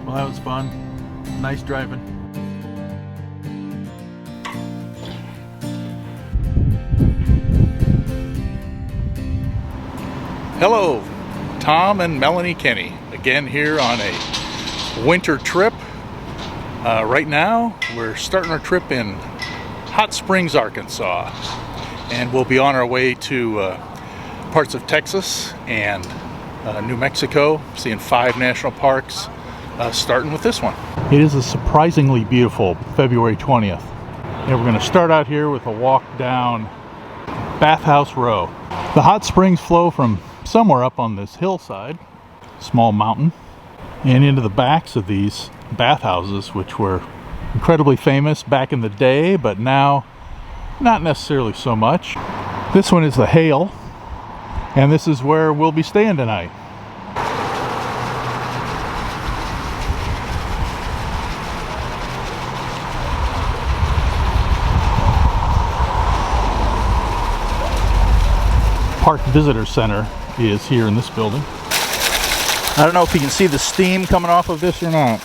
Well, that was fun. Nice driving. Hello, Tom and Melanie Kenney. Again here on a winter trip. Right now, we're starting our trip in Hot Springs, Arkansas. And we'll be on our way to parts of Texas and New Mexico, seeing 5 national parks, starting with this one. It is a surprisingly beautiful February 20th. And we're going to start out here with a walk down Bathhouse Row. The hot springs flow from somewhere up on this hillside, small mountain, and into the backs of these bathhouses, which were incredibly famous back in the day, but now not necessarily so much. This one is the Hale, and this is where we'll be staying tonight. Park Visitor Center is here in this building. I don't know if you can see the steam coming off of this or not.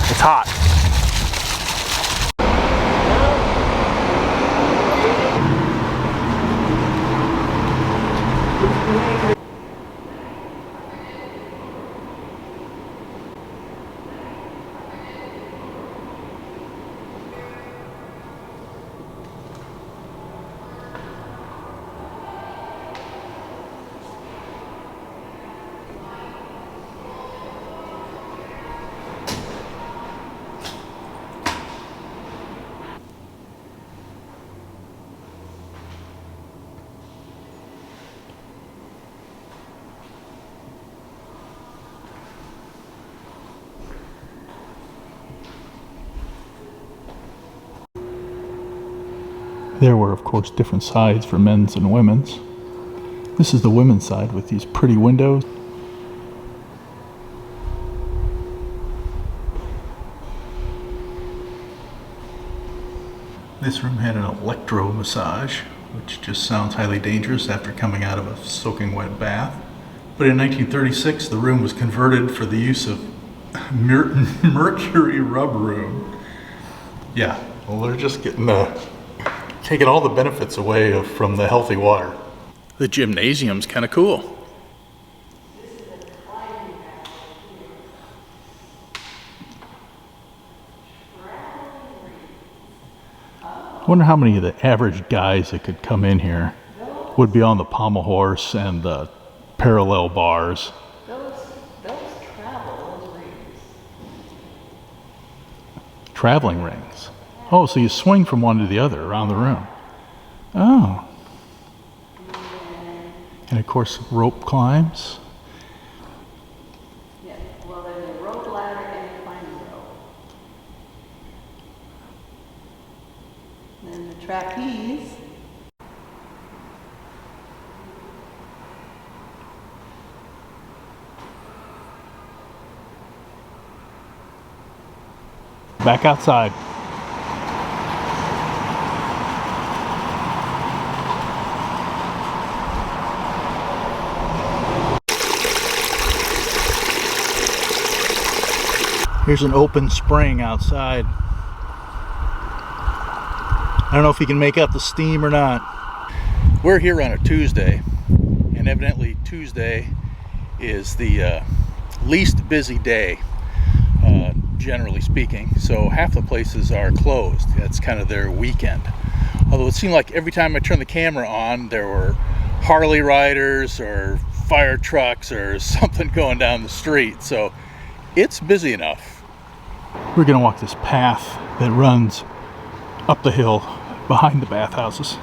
It's hot. There were, of course, different sides for men's and women's. This is the women's side with these pretty windows. This room had an electro massage, which just sounds highly dangerous after coming out of a soaking wet bath. But in 1936, the room was converted for the use of mercury rub room. Yeah, well, they're just getting taking all the benefits away from the healthy water. The gymnasium's kind of cool. I wonder how many of the average guys that could come in here would be on the pommel horse and the parallel bars. Those travel rings. Traveling rings. Oh, so you swing from one to the other around the room. Oh. And of course, rope climbs. Yeah, well, there's a rope ladder and a climbing rope. Then the trapeze. Back outside. Here's an open spring outside. I don't know if you can make out the steam or not. We're here on a Tuesday, and evidently Tuesday is the least busy day, generally speaking. So half the places are closed. That's kind of their weekend. Although it seemed like every time I turned the camera on, there were Harley riders or fire trucks or something going down the street. So it's busy enough. We're going to walk this path that runs up the hill behind the bathhouses.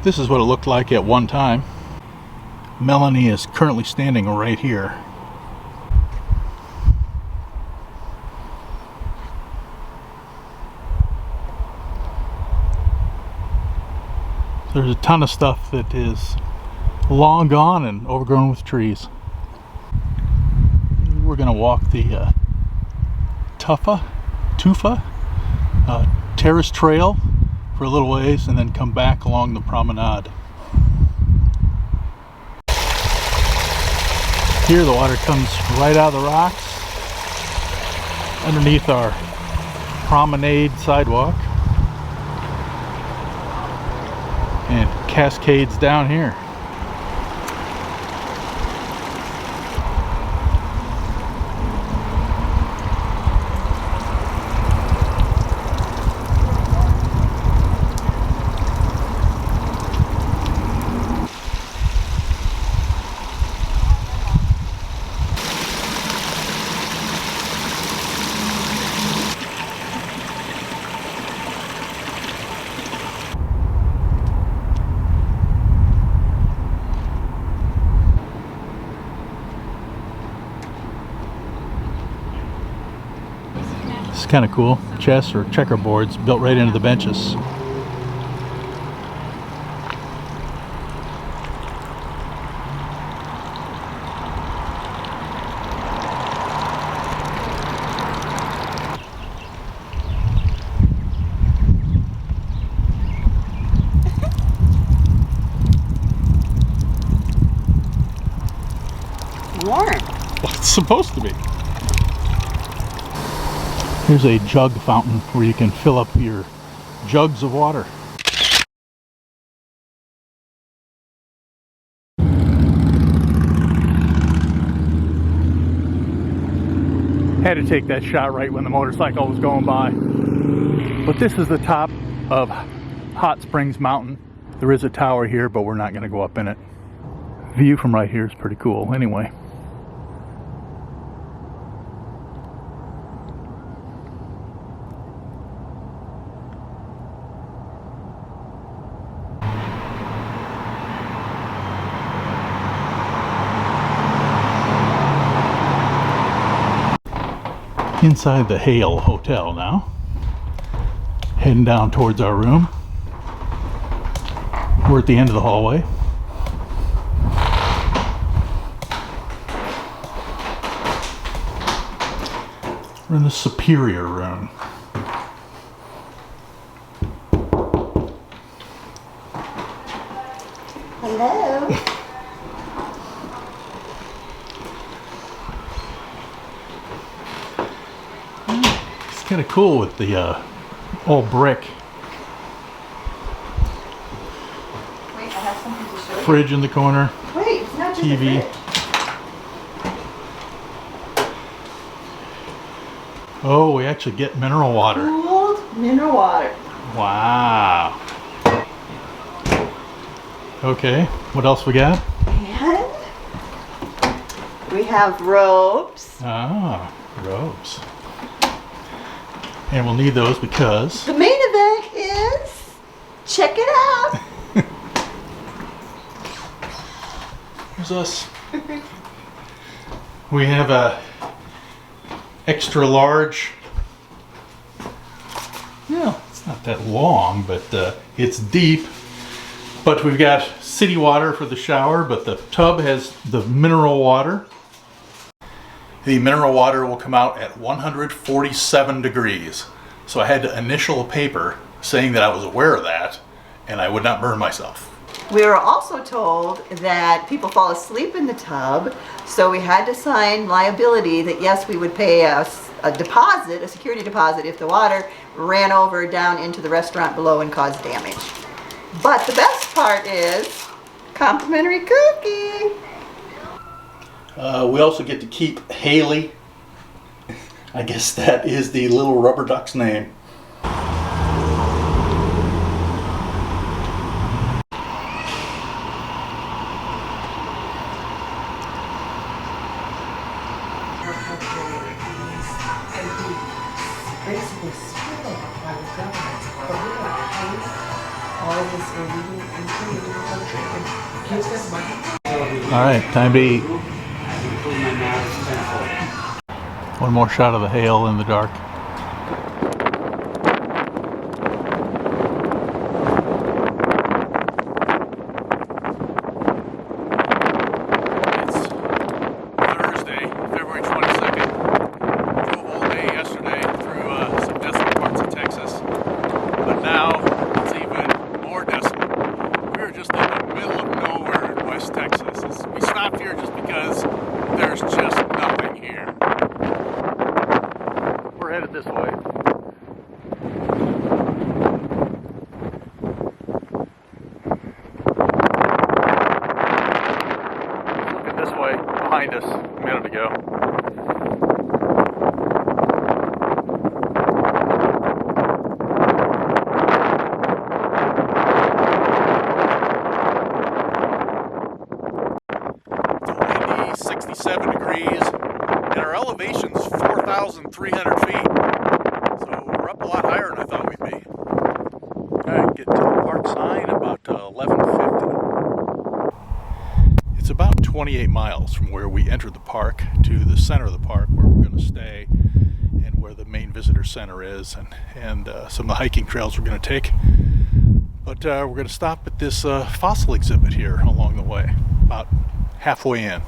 This is what it looked like at one time. Melanie is currently standing right here. There's a ton of stuff that is long gone and overgrown with trees. we're going to walk the Tufa Terrace Trail for a little ways and then come back along the promenade. Here the water comes right out of the rocks underneath our promenade sidewalk and cascades down here. It's kind of cool. Chess or checkerboards built right into the benches. Warm. Well, it's supposed to be. Here's a jug fountain where you can fill up your jugs of water. Had to take that shot right when the motorcycle was going by. But this is the top of Hot Springs Mountain. There is a tower here, but we're not going to go up in it. View from right here is pretty cool anyway. Inside the Hale Hotel now. Heading down towards our room. We're at the end of the hallway. We're in the superior room. Hello. It's kind of cool with the all brick. Wait, I have something to show you. Fridge in the corner. Wait, it's not just TV. a fridge. Oh, we actually get mineral water. Cooled mineral water. Wow. Okay, what else we got? And we have robes. Ah, robes. And we'll need those because The main event is, check it out. here's us. We have a extra large. Yeah, it's not that long, but it's deep. But we've got city water for the shower, but the tub has the mineral water. The mineral water will come out at 147 degrees. So I had to initial a paper saying that I was aware of that and I would not burn myself. We were also told that people fall asleep in the tub, so we had to sign liability that yes, we would pay a deposit, a security deposit, if the water ran over down into the restaurant below and caused damage. But the best part is complimentary cookie. We also get to keep Haley. I guess that is the little rubber duck's name. All right, time to eat. One more shot of the hail in the dark. It's Thursday, February 22nd. behind us a minute ago. It's a windy 67 degrees, and our elevation's 4,300 feet. So we're up a lot higher than I thought we'd be. Alright, get to the park sign about 11:50. It's about 28 miles from where we entered the park to the center of the park where we're going to stay and where the main visitor center is and some of the hiking trails we're going to take. But we're going to stop at this fossil exhibit here along the way, about halfway in.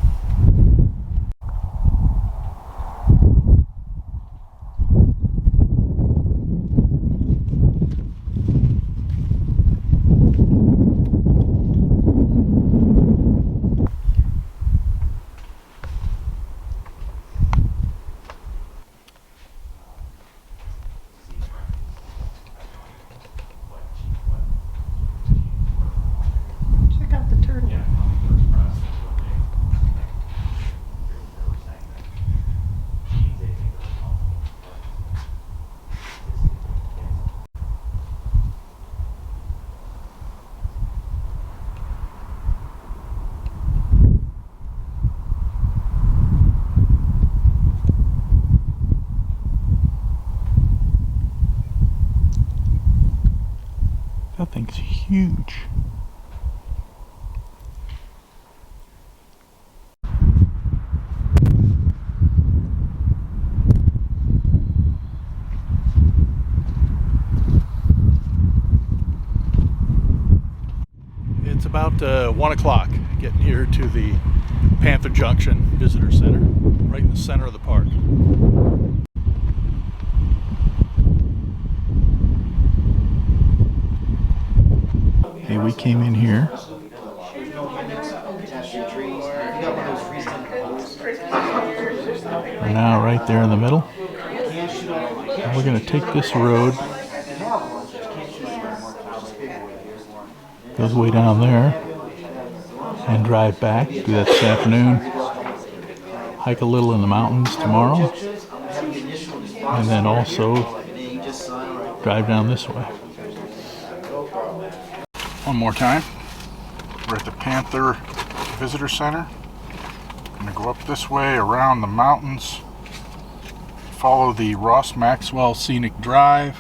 That thing's huge. It's about 1 o'clock getting here to the Panther Junction Visitor Center, right in the center of the park. Okay, we came in here. We're now right there in the middle. And we're going to take this road. Goes way down there. And drive back. Do that this afternoon. Hike a little in the mountains tomorrow. And then also drive down this way. One more time. We're at the Panther Visitor Center. I'm going to go up this way around the mountains. Follow the Maxwell Scenic Drive.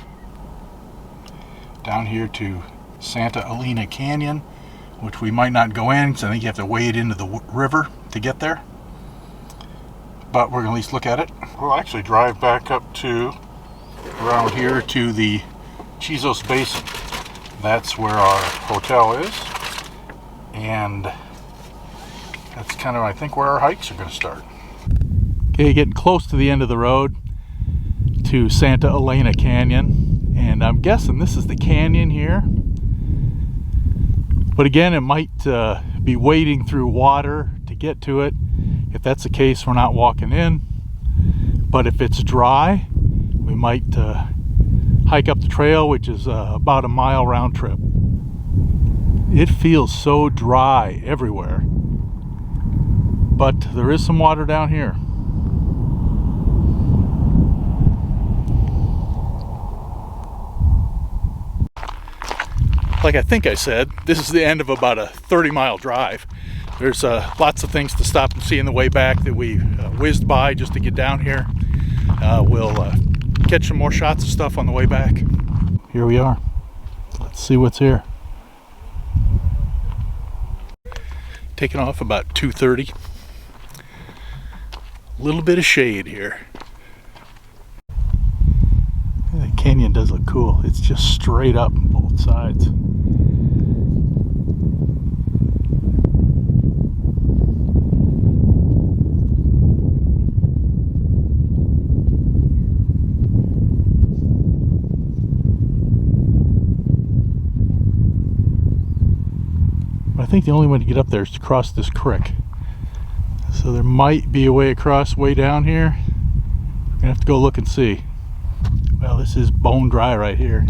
Down here to Santa Elena Canyon, which we might not go in because I think you have to wade into the river to get there. But we're going to at least look at it. We'll actually drive back up to around here to the Chisos Basin. That's where our hotel is, and that's kind of, I think, where our hikes are going to start. Okay, getting close to the end of the road to Santa Elena Canyon, and I'm guessing this is the canyon here. But again, it might be wading through water to get to it. If that's the case, we're not walking in. But if it's dry, we might hike up the trail, which is about a mile round trip. It feels so dry everywhere, but there is some water down here. Like I think I said, this is the end of about a 30-mile drive. There's lots of things to stop and see on the way back that we whizzed by just to get down here. We'll catch some more shots of stuff on the way back. Here we are. Let's see what's here. Taking off about 2:30. A little bit of shade here. The canyon does look cool. It's just straight up on both sides. I think the only way to get up there is to cross this creek. So there might be a way across way down here. We're gonna have to go look and see. Well, this is bone dry right here.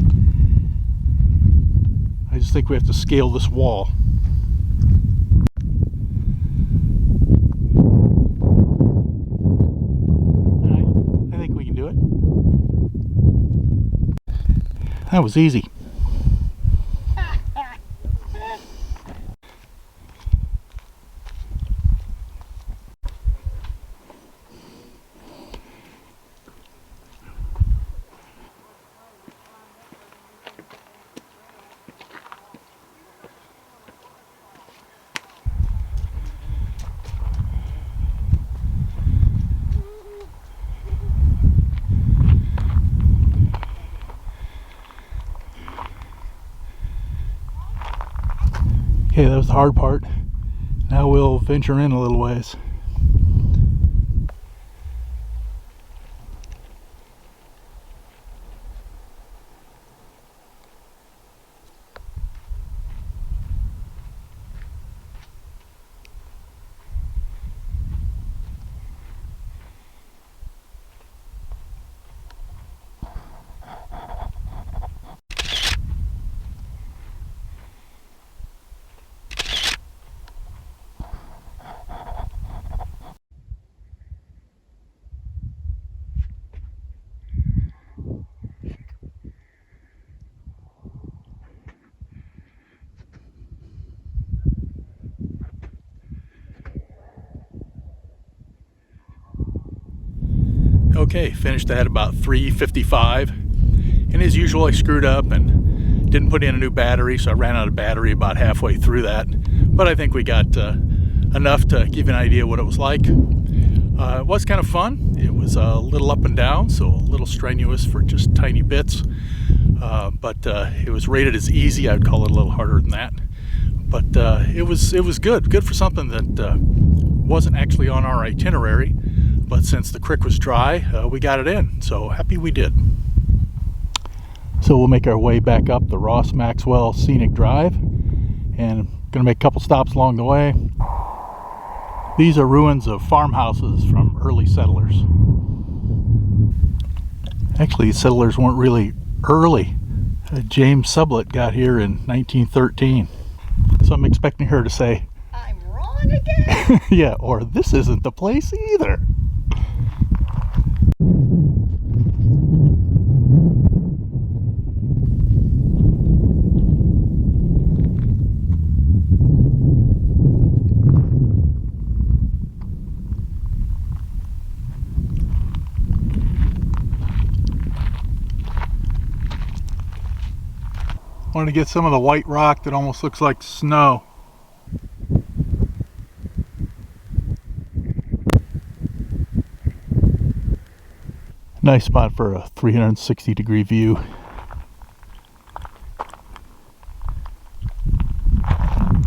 I just think we have to scale this wall. That was easy. Okay, that was the hard part. Now we'll venture in a little ways. Okay, finished that about 3:55, and as usual I screwed up and didn't put in a new battery, so I ran out of battery about halfway through that, but I think we got enough to give you an idea what it was like. It was kind of fun. It was a little up and down, so a little strenuous for just tiny bits, but it was rated as easy. I'd call it a little harder than that, but it was good for something that wasn't actually on our itinerary. But since the creek was dry, we got it in, so happy we did. So we'll make our way back up the Maxwell Scenic Drive, and gonna make a couple stops along the way. These are ruins of farmhouses from early settlers. Actually, these settlers weren't really early. James Sublett got here in 1913, so I'm expecting her to say, I'm wrong again? yeah, or this isn't the place either. Wanted to get some of the white rock that almost looks like snow. Nice spot for a 360-degree view.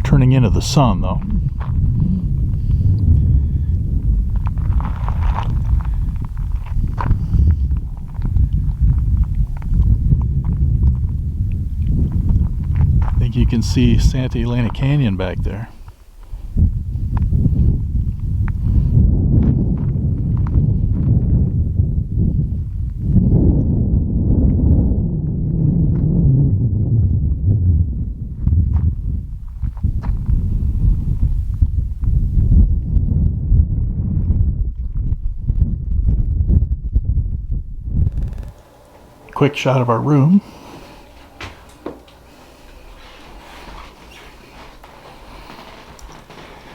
Turning into the sun though. I think you can see Santa Elena Canyon back there. Quick shot of our room.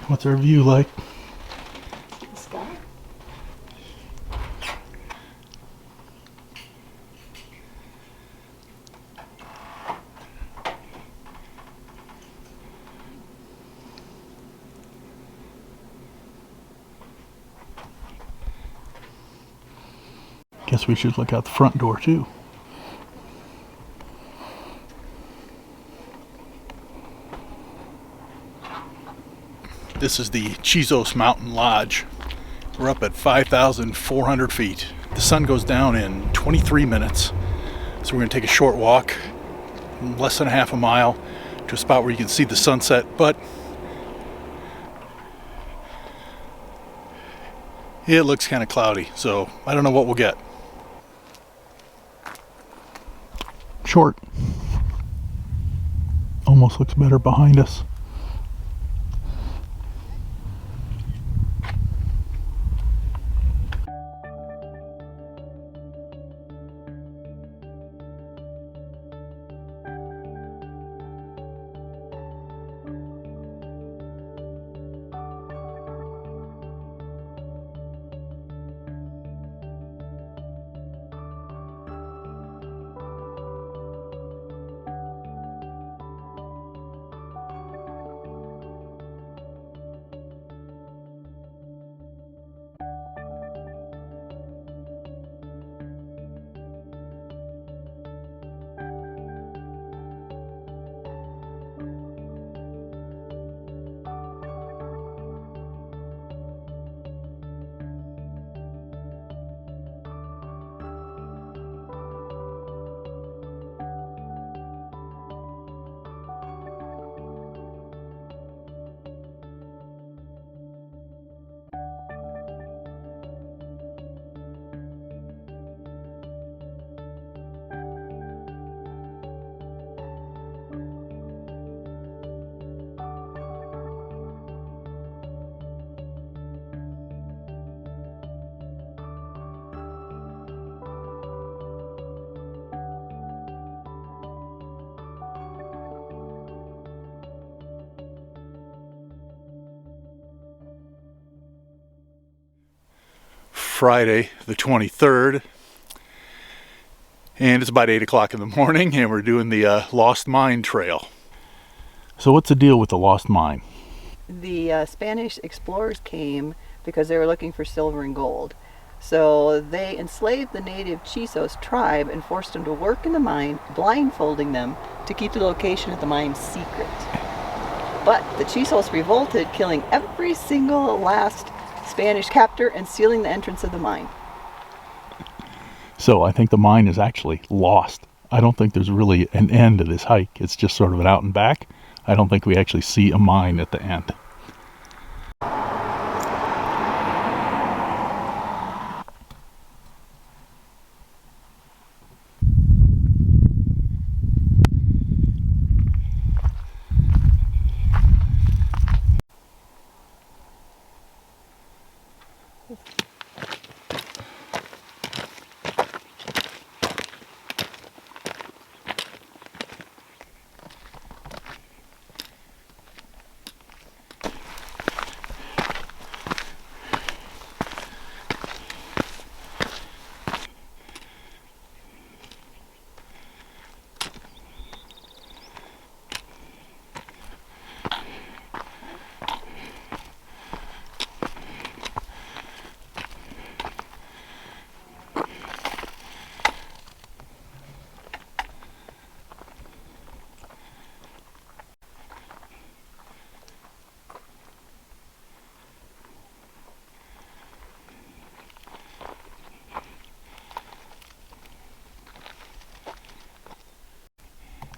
What's our view like? The sky. Guess we should look out the front door too. This is the Chisos Mountain Lodge. We're up at 5,400 feet. The sun goes down in 23 minutes. So we're gonna take a short walk, less than a half a mile, to a spot where you can see the sunset, but it looks kind of cloudy, so I don't know what we'll get. Short. Almost looks better behind us. Friday the 23rd, and it's about 8 o'clock in the morning, and we're doing the Lost Mine Trail. So what's the deal with the Lost Mine? The Spanish explorers came because they were looking for silver and gold. So they enslaved the native Chisos tribe and forced them to work in the mine, blindfolding them to keep the location of the mine secret. But the Chisos revolted, killing every single last Spanish captor and sealing the entrance of the mine. So I think the mine is actually lost. I don't think there's really an end to this hike. It's just sort of an out and back. I don't think we actually see a mine at the end.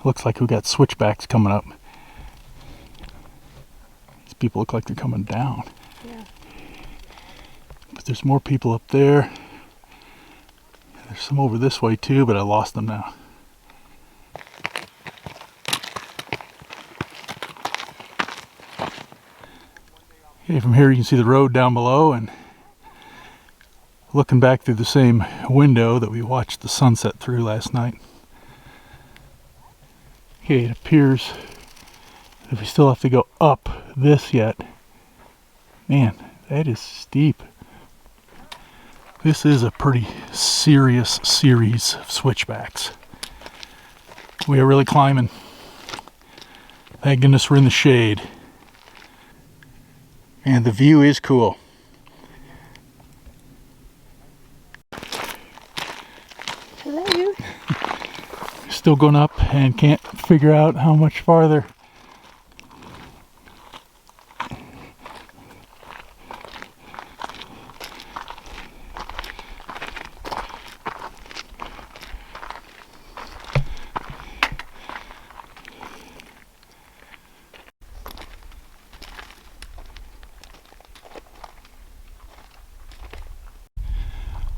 Looks like we got switchbacks coming up. These people look like they're coming down. Yeah. But there's more people up there. There's some over this way too, but I lost them now. Okay, from here you can see the road down below, and looking back through the same window that we watched the sunset through last night. Okay, it appears that we still have to go up this yet. Man, that is steep. This is a pretty serious series of switchbacks. We are really climbing. Thank goodness we're in the shade. And the view is cool. Hello. Still going up and can't figure out how much farther.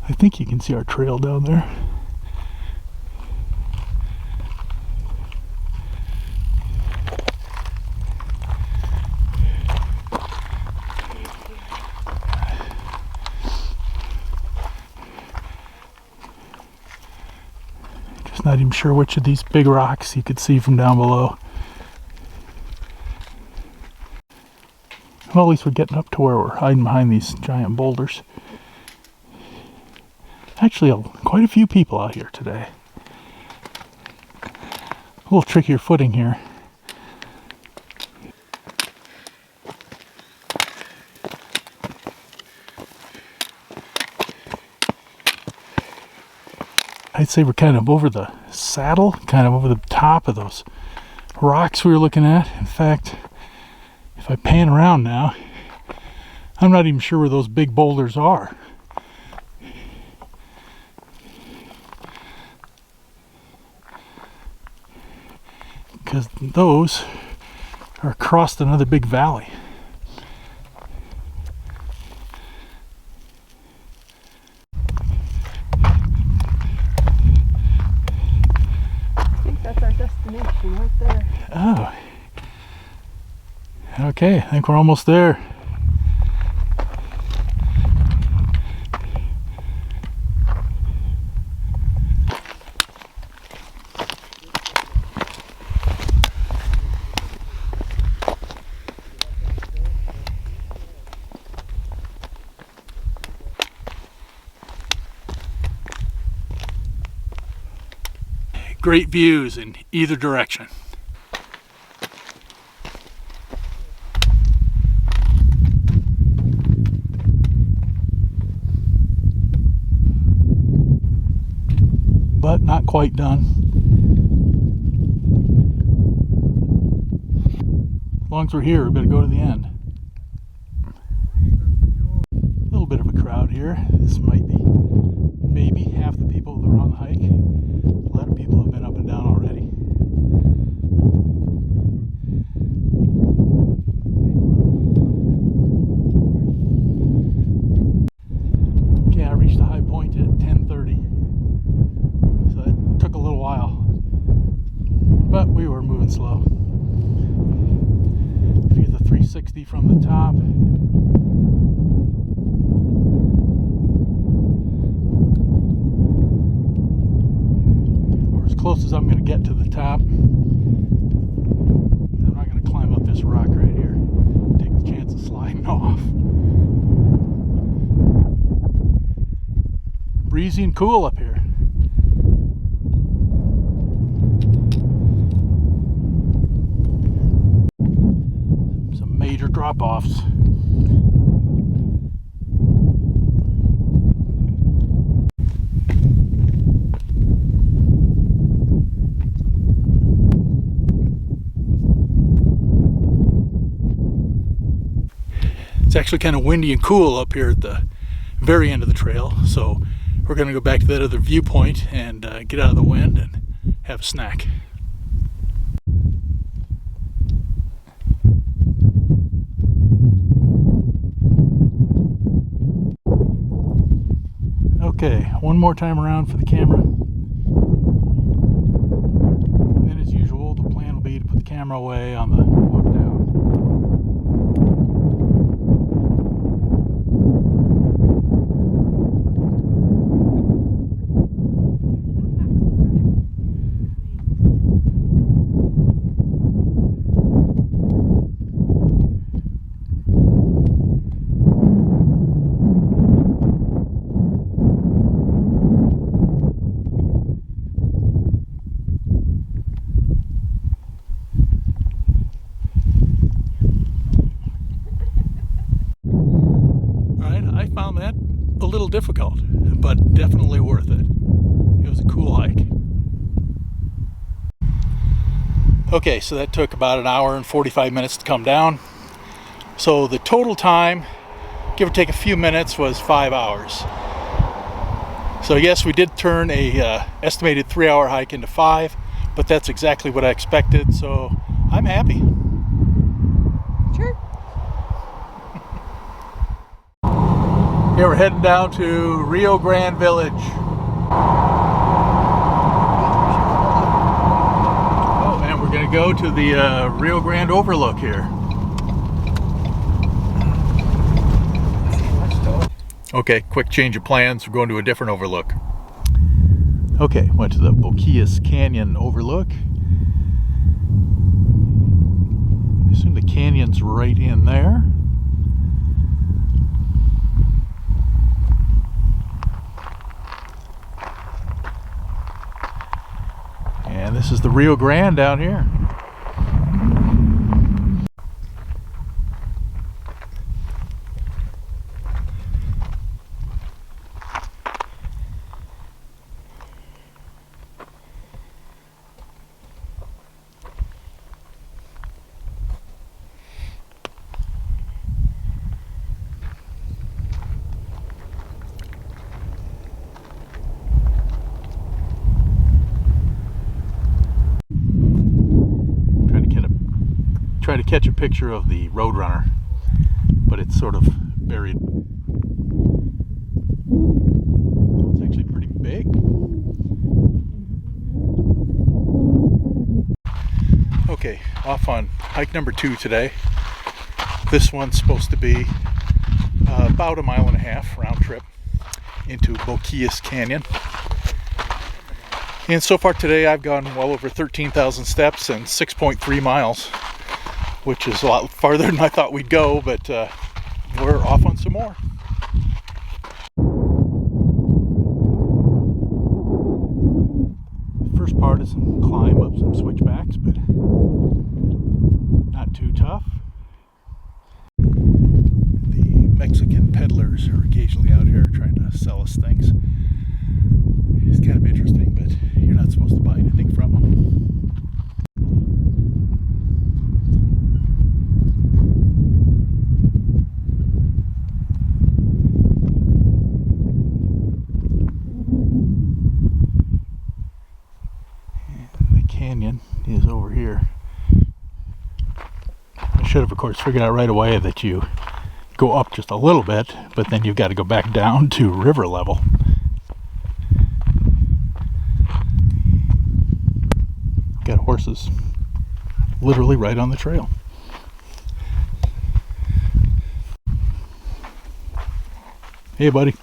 I think you can see our trail down there. Just not even sure which of these big rocks you could see from down below. Well, at least we're getting up to where we're hiding behind these giant boulders. Actually, quite a few people out here today. A little trickier footing here. I'd say we're kind of over the saddle, kind of over the top of those rocks we were looking at. In fact, if I pan around now, I'm not even sure where those big boulders are. Because those are across another big valley. I think that's our destination right there. Oh. Okay, I think we're almost there. great views in either direction. But not quite done. As long as we're here, we better go to the end. A little bit of a crowd here. This might be maybe half the people that are on the hike. A lot of people have been up and down already. Okay, I reached the high point at 10:30. So it took a little while. But we were moving slow. If you get the 360 from the top. As close as I'm going to get to the top. I'm not going to climb up this rock right here. Take the chance of sliding off. Breezy and cool up here. Some major drop-offs. It's actually kind of windy and cool up here at the very end of the trail, so we're going to go back to that other viewpoint and get out of the wind and have a snack. Okay, one more time around for the camera. And as usual, the plan will be to put the camera away on the walk down. Found that a little difficult, but definitely worth it. It was a cool hike. Okay, so that took about an hour and 45 minutes to come down. So the total time, give or take a few minutes, was 5 hours. So yes, we did turn a estimated 3-hour hike into 5, but that's exactly what I expected, so I'm happy. Sure. Here we're heading down to Rio Grande Village. Oh, and we're going to go to the Rio Grande Overlook here. Okay, quick change of plans. We're going to a different overlook. Okay, went to the Boquillas Canyon Overlook. I assume the canyon's right in there. And this is the Rio Grande down here. Try to catch a picture of the Roadrunner, but it's sort of buried. It's actually pretty big. Okay, off on hike number 2 today. This one's supposed to be about 1.5 miles round trip into Boquillas Canyon. And so far today I've gone well over 13,000 steps and 6.3 miles. Which is a lot farther than I thought we'd go, but we're off on some more. The first part is some climb up some switchbacks, but not too tough. The Mexican peddlers are occasionally out here trying to sell us things. It's kind of interesting, but you're not supposed to buy anything from them. Canyon is over here. I should have, of course, figured out right away that you go up just a little bit, but then you've got to go back down to river level. Got horses literally right on the trail. Hey, buddy.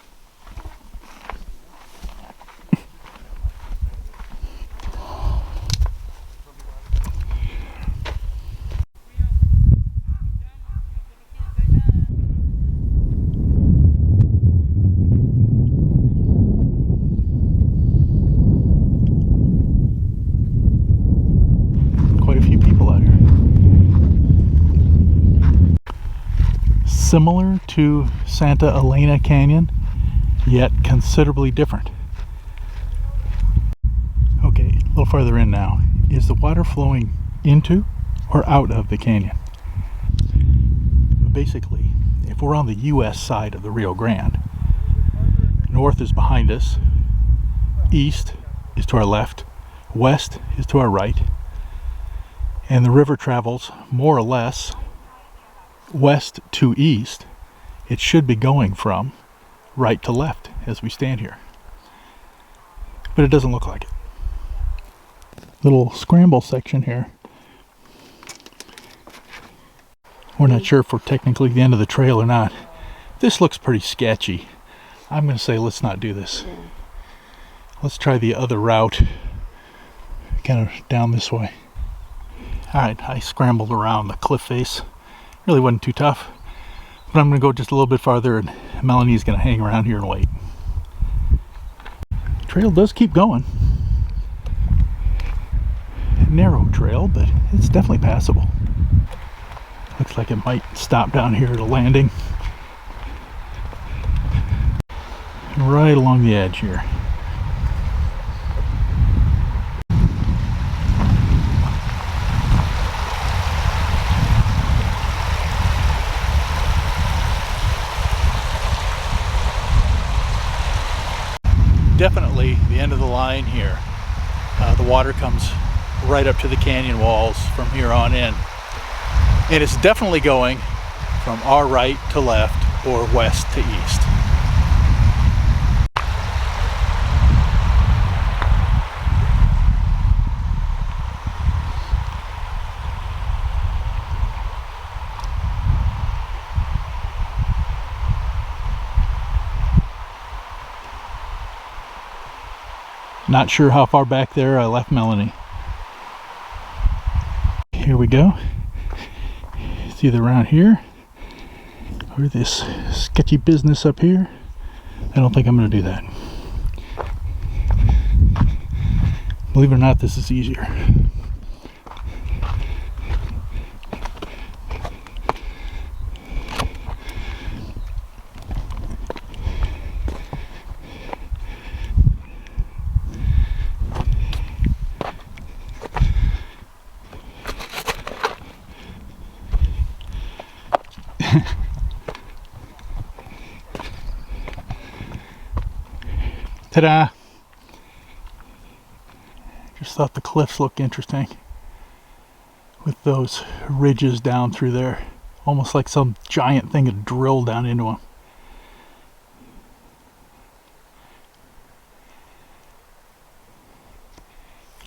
Similar to Santa Elena Canyon, yet considerably different. Okay, a little farther in now. Is the water flowing into or out of the canyon? Basically, if we're on the US side of the Rio Grande, north is behind us, east is to our left, west is to our right, and the river travels more or less west to east. It should be going from right to left as we stand here, but it doesn't look like it. Little scramble section here. We're not sure if we're technically the end of the trail or not. This looks pretty sketchy. I'm going to say let's not do this. Let's try the other route, kind of down this way. Alright, I scrambled around the cliff face. Really wasn't too tough, but I'm going to go just a little bit farther, and Melanie's going to hang around here and wait. The trail does keep going. Narrow trail, but it's definitely passable. Looks like it might stop down here at a landing. Right along the edge here. Definitely the end of the line here. The water comes right up to the canyon walls from here on in. And it's definitely going from our right to left or west to east. Not sure how far back there I left Melanie. Here we go. It's either around here or this sketchy business up here. I don't think I'm going to do that. Believe it or not, this is easier. Ta-da! Just thought the cliffs looked interesting with those ridges down through there, almost like some giant thing had drilled down into them.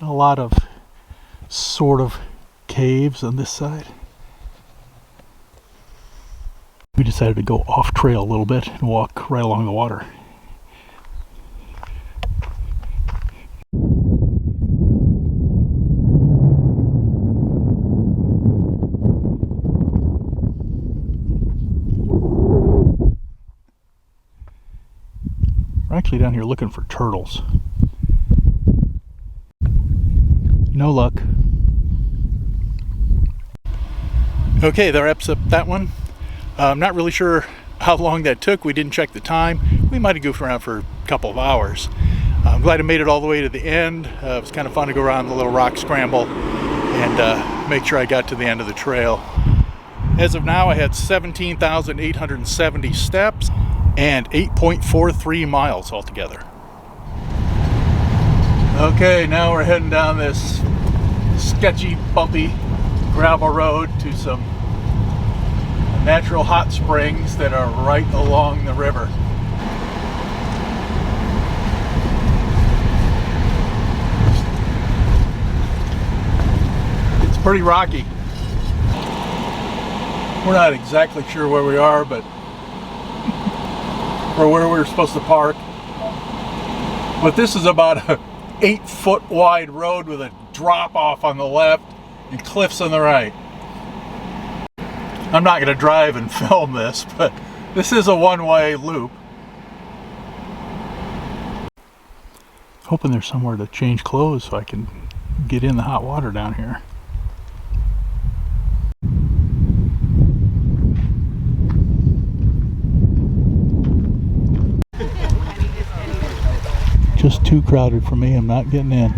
A lot of sort of caves on this side. We decided to go off trail a little bit and walk right along the water. We're actually down here looking for turtles. No luck. Okay, that wraps up that one. I'm not really sure how long that took. We didn't check the time. We might have goofed around for a couple of hours. I'm glad I made it all the way to the end. It was kind of fun to go around the little rock scramble and make sure I got to the end of the trail. As of now, I had 17,870 steps and 8.43 miles altogether. Okay, now we're heading down this sketchy, bumpy gravel road to some natural hot springs that are right along the river. It's pretty rocky. We're not exactly sure where we are, but or where we're supposed to park. But this is about a 8-foot wide road with a drop off on the left and cliffs on the right. I'm not going to drive and film this, but this is a one-way loop. Hoping there's somewhere to change clothes so I can get in the hot water down here. Just too crowded for me. I'm not getting in.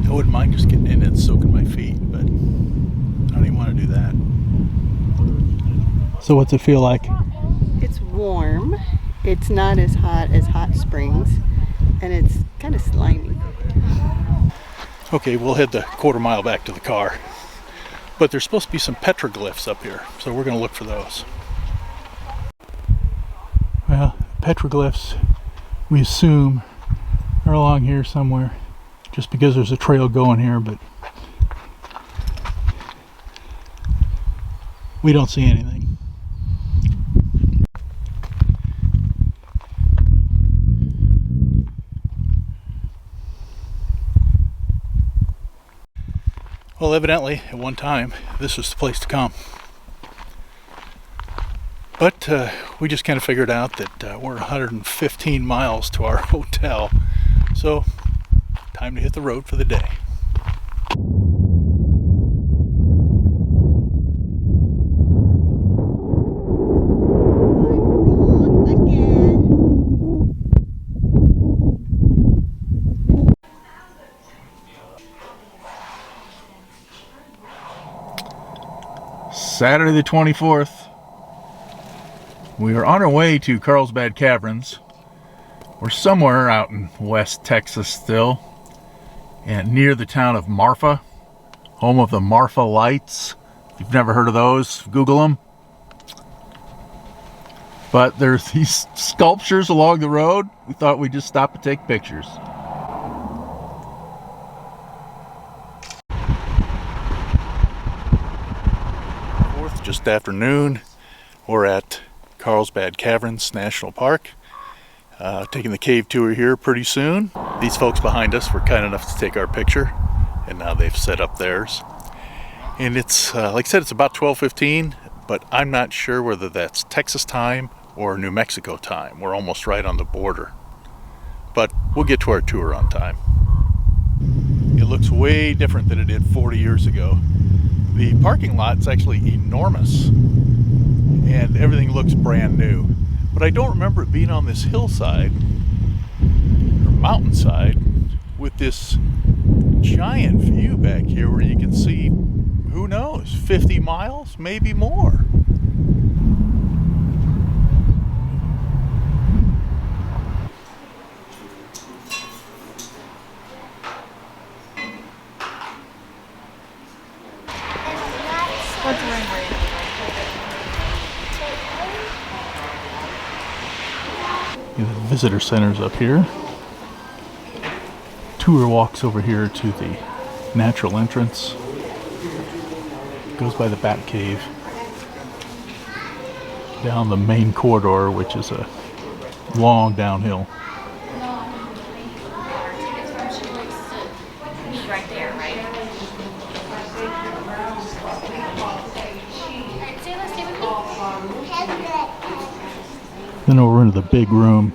I wouldn't mind just getting in and soaking my feet, but I don't even want to do that. So what's it feel like? It's warm. It's not as hot springs, and it's kind of slimy. Okay, we'll head the quarter mile back to the car. But there's supposed to be some petroglyphs up here, so we're going to look for those. Well, petroglyphs, we assume, are along here somewhere, just because there's a trail going here, but we don't see anything. Well, evidently, at one time, this was the place to come. But we just kind of figured out that we're 115 miles to our hotel. So, time to hit the road for the day. Saturday the 24th. We are on our way to Carlsbad Caverns. We're somewhere out in West Texas still, and near the town of Marfa, home of the Marfa Lights. If you've never heard of those, Google them. But there's these sculptures along the road. We thought we'd just stop and take pictures. Just afternoon, we're at Carlsbad Caverns National Park, taking the cave tour here pretty soon. These folks behind us were kind enough to take our picture, and now they've set up theirs. And it's like I said, it's about 12:15, but I'm not sure whether that's Texas time or New Mexico time. We're almost right on the border, but we'll get to our tour on time. It looks way different than it did 40 years ago. The parking lot's actually enormous, and everything looks brand new. But I don't remember it being on this hillside, or mountainside, with this giant view back here where you can see, who knows, 50 miles, maybe more. The visitor center's up here. Tour walks over here to the natural entrance. Goes by the Bat Cave. Down the main corridor, which is a long downhill. Right there, right? Then over into the big room.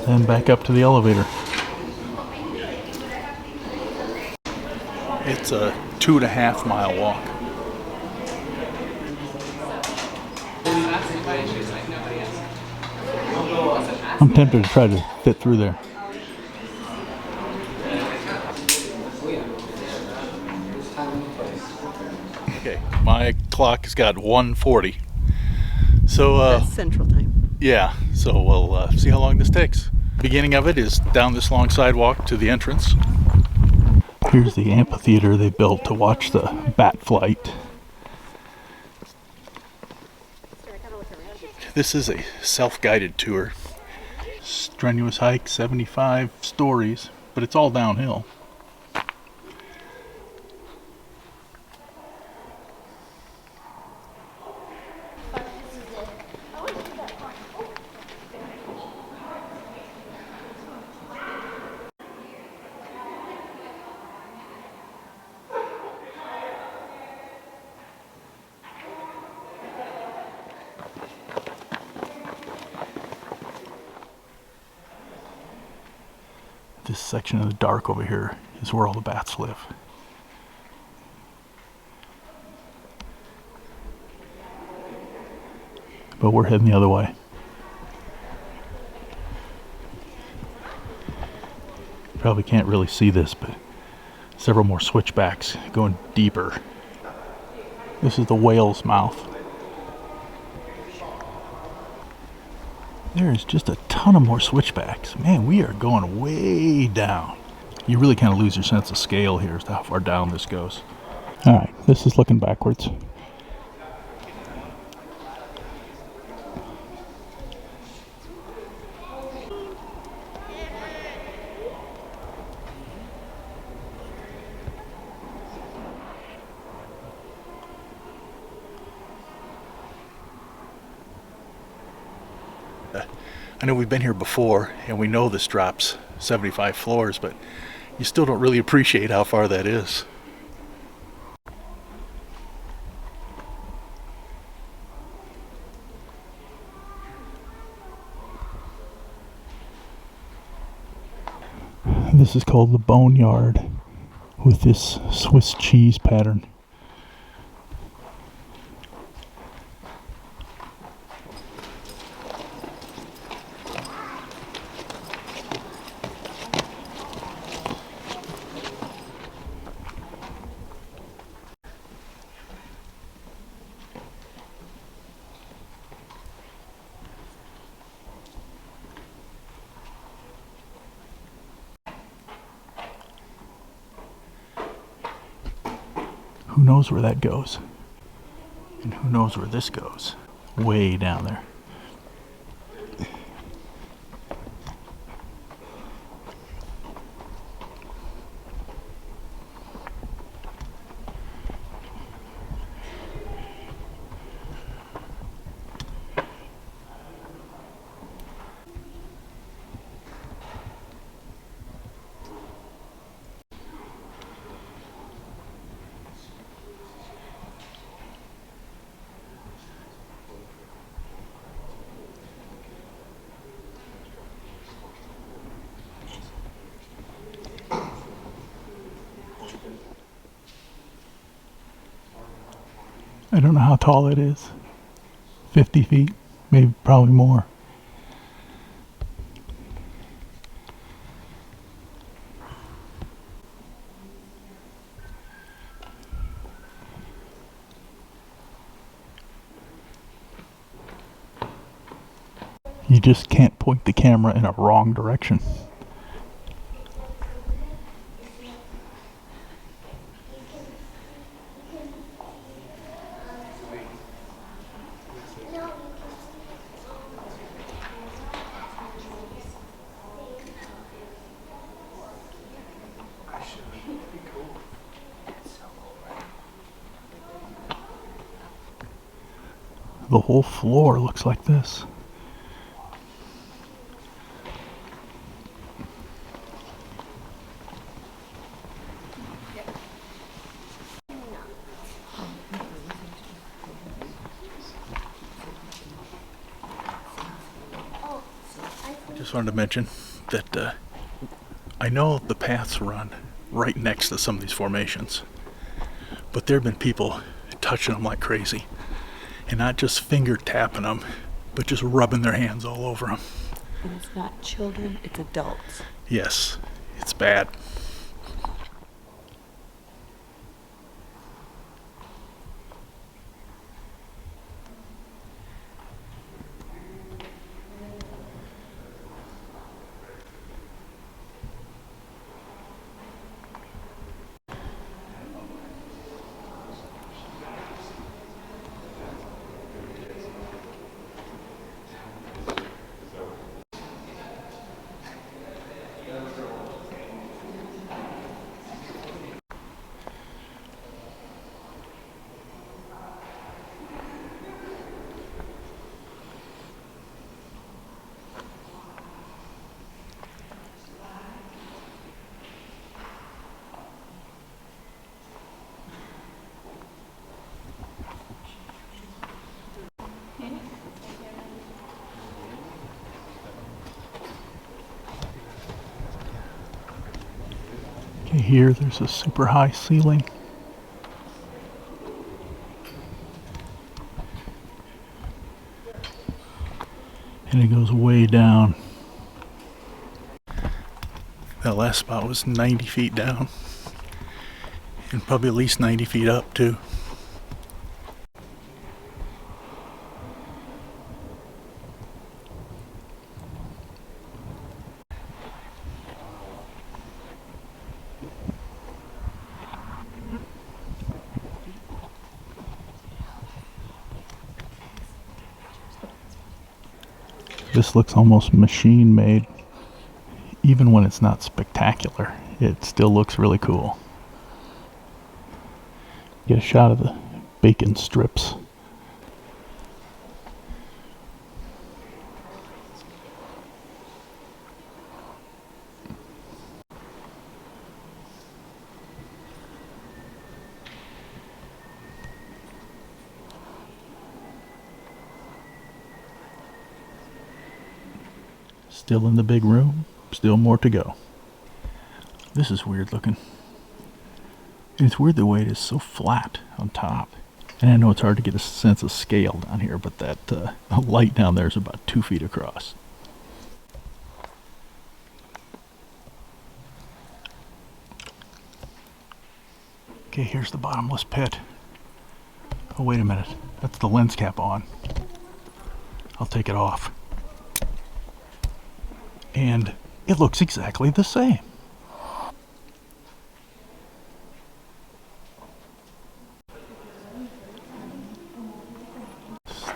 And back up to the elevator. It's a 2.5 mile walk. I'm tempted to try to fit through there. Okay, my clock has got 1:40. So That's Central Time. yeah, so we'll see how long this takes. Beginning of it is down this long sidewalk to the entrance. Here's the amphitheater they built to watch the bat flight. This is a self-guided tour. Strenuous hike, 75 stories, but it's all downhill. This section of the dark over here is where all the bats live. But we're heading the other way. Probably can't really see this, but several more switchbacks going deeper. This is the whale's mouth. There is just a ton of more switchbacks. Man, we are going way down. You really kind of lose your sense of scale here as to how far down this goes. All right, this is looking backwards. I know we've been here before and we know this drops 75 floors, but you still don't really appreciate how far that is. This is called the Boneyard with this Swiss cheese pattern. Who knows where that goes? And who knows where this goes? Way down there. I don't know how tall it is. 50 feet, maybe probably more. You just can't point the camera in a wrong direction. The whole floor looks like this. just wanted to mention that I know the paths run right next to some of these formations, but there have been people touching them like crazy, and not just finger tapping them, but just rubbing their hands all over them. And it's not children, it's adults. Yes, it's bad. Okay, here there's a super high ceiling. And it goes way down. That last spot was 90 feet down. And probably at least 90 feet up too. This looks almost machine made. Even when it's not spectacular, it still looks really cool. Get a shot of the bacon strips. Still in the big room, still more to go. This is weird looking. And it's weird the way it is so flat on top. And I know it's hard to get a sense of scale down here, but that light down there is about 2 feet across. Okay, here's the bottomless pit. Oh, wait a minute. That's the lens cap on. I'll take it off. And it looks exactly the same.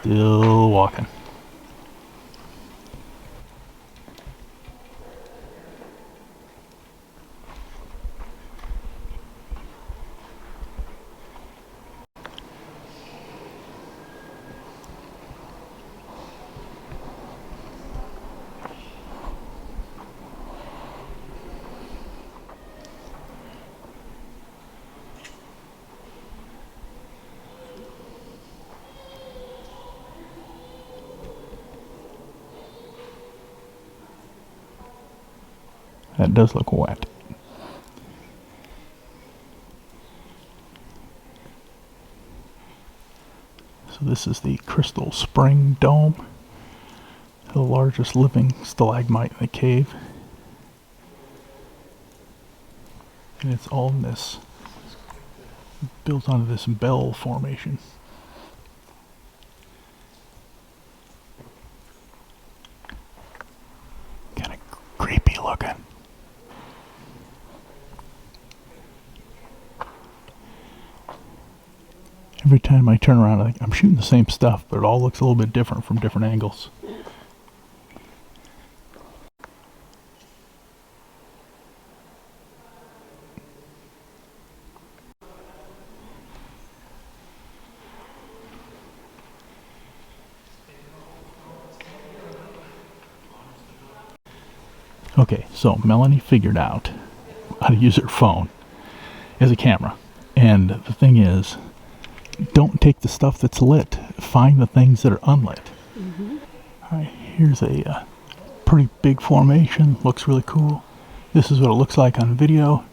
Still walking. That does look wet. So this is the Crystal Spring Dome, the largest living stalagmite in the cave. And it's all in this, built onto this bell formation. Kind of creepy looking. Every time I turn around, I think I'm shooting the same stuff, but it all looks a little bit different from different angles. Okay, so Melanie figured out how to use her phone as a camera. And the thing is, don't take the stuff that's lit. Find the things that are unlit. Mm-hmm. All right, here's a pretty big formation. Looks really cool. This is what it looks like on video.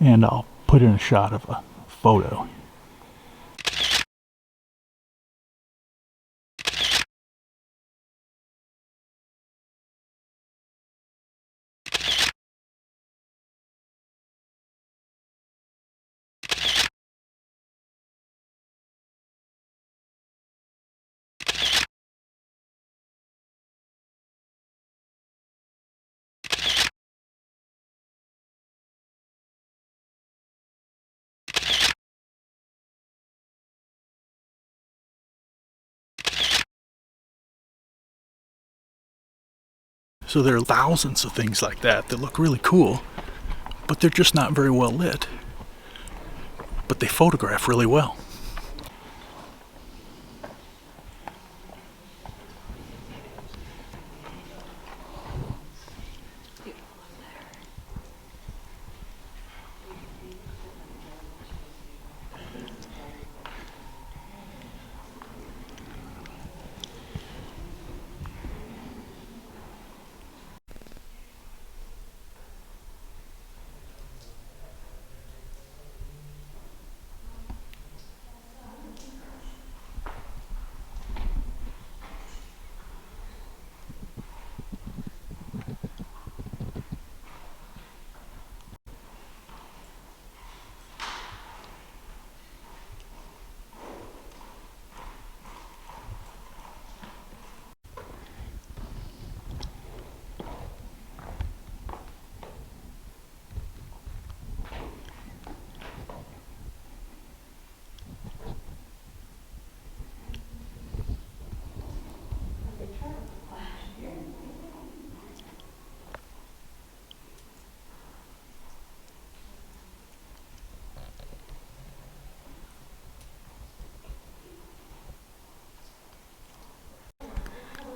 And I'll put in a shot of a photo. So there are thousands of things like that that look really cool, but they're just not very well lit. But they photograph really well.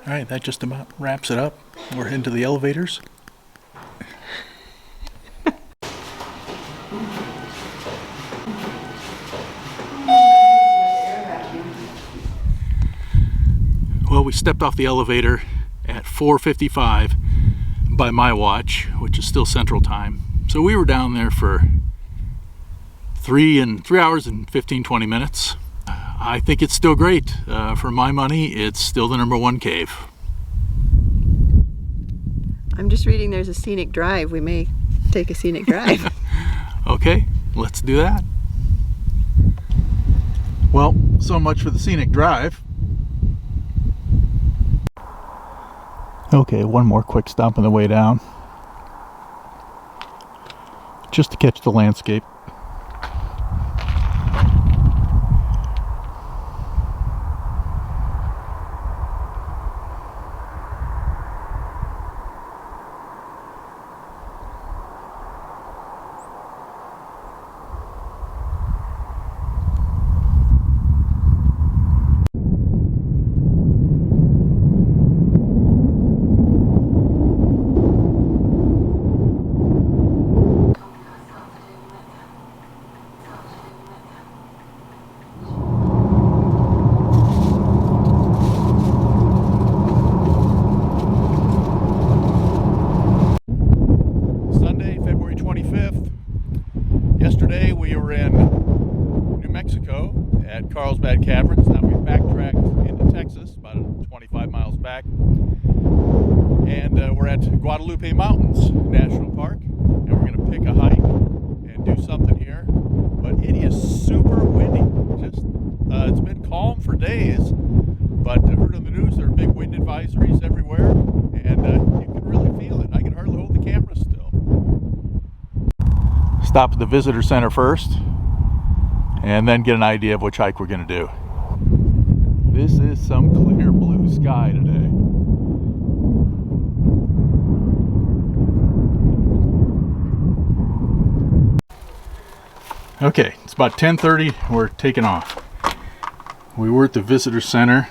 Alright, that just about wraps it up. We're into the elevators. Well, we stepped off the elevator at 4:55 by my watch, which is still Central Time. So we were down there for 3 hours and 20 minutes. I think it's still great. For my money, it's still the #1 cave. I'm just reading there's a scenic drive. We may take a scenic drive. Okay, let's do that. Well, so much for the scenic drive. Okay, one more quick stop on the way down. Just to catch the landscape. Yesterday we were in New Mexico at Carlsbad Caverns. Now we've backtracked into Texas, about 25 miles back. And we're at Guadalupe Mountains National Park. And we're going to pick a hike and do something here. But it is super windy. It's been calm for days. But I heard on the news there are big wind advisories everywhere. And you can really feel it. I can hardly hold the camera still. Stop at the visitor center first and then get an idea of which hike we're going to do. This is some clear blue sky today. Okay, it's about 10:30. We're taking off. We were at the visitor center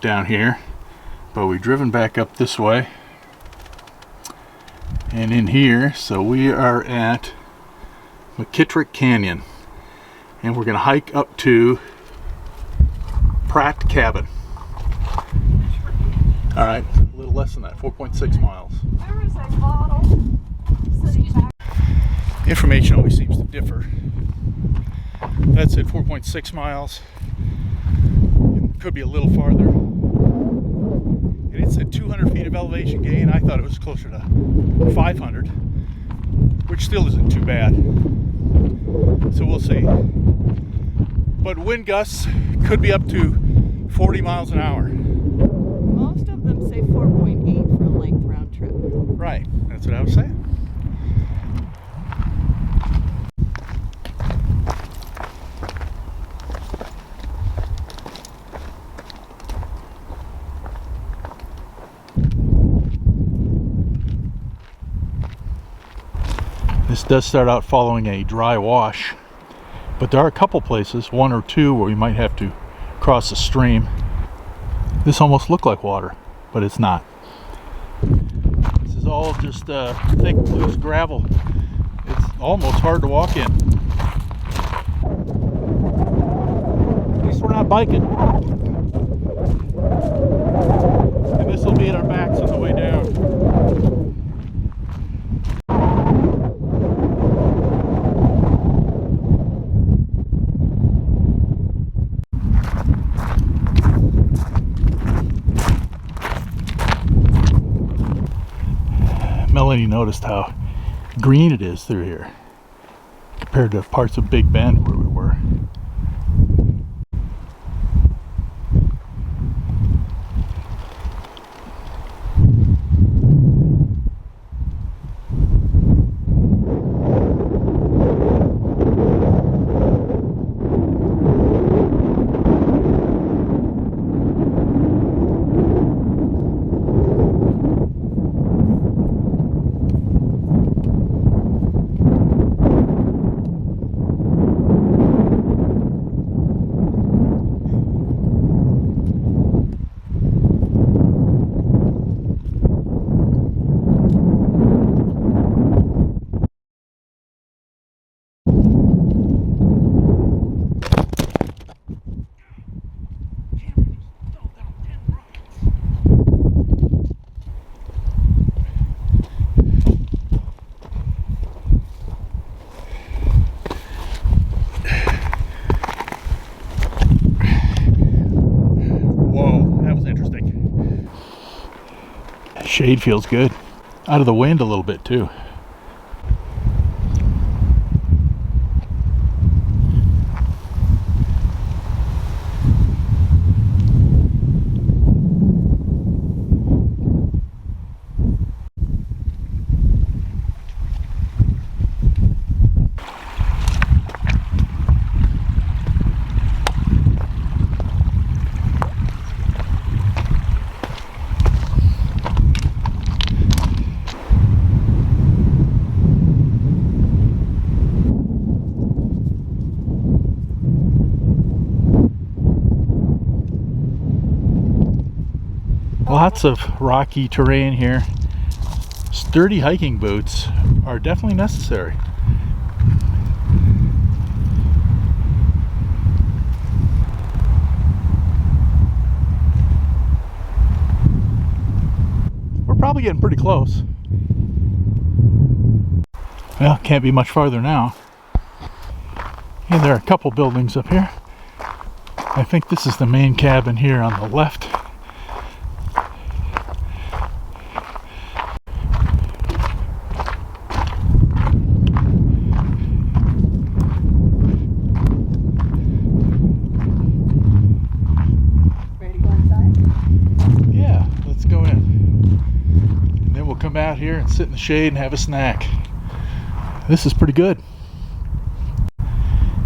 down here, but we've driven back up this way and in here. So we are at McKittrick Canyon, and we're going to hike up to Pratt Cabin. All right, a less than that, 4.6 miles. There is a bottle sitting back. Information always seems to differ. That said 4.6 miles. It could be a little farther. And it said 200 feet of elevation gain. I thought it was closer to 500, which still isn't too bad. So we'll see. But wind gusts could be up to 40 miles an hour. Most of them say 4.8 for a length round trip. Right, that's what I was saying. This does start out following a dry wash, but there are a couple places, one or two, where you might have to cross a stream. This almost looked like water, but it's not. This is all just thick, loose gravel. It's almost hard to walk in. At least we're not biking. And this will be at our backs on the way down. Melanie noticed how green it is through here compared to parts of Big Bend where we were. Shade feels good. Out of the wind a little bit too. Lots of rocky terrain here. Sturdy hiking boots are definitely necessary. We're probably getting pretty close. Well, can't be much farther now. And there are a couple buildings up here. I think this is the main cabin here on the left. Out here and sit in the shade and have a snack. This is pretty good.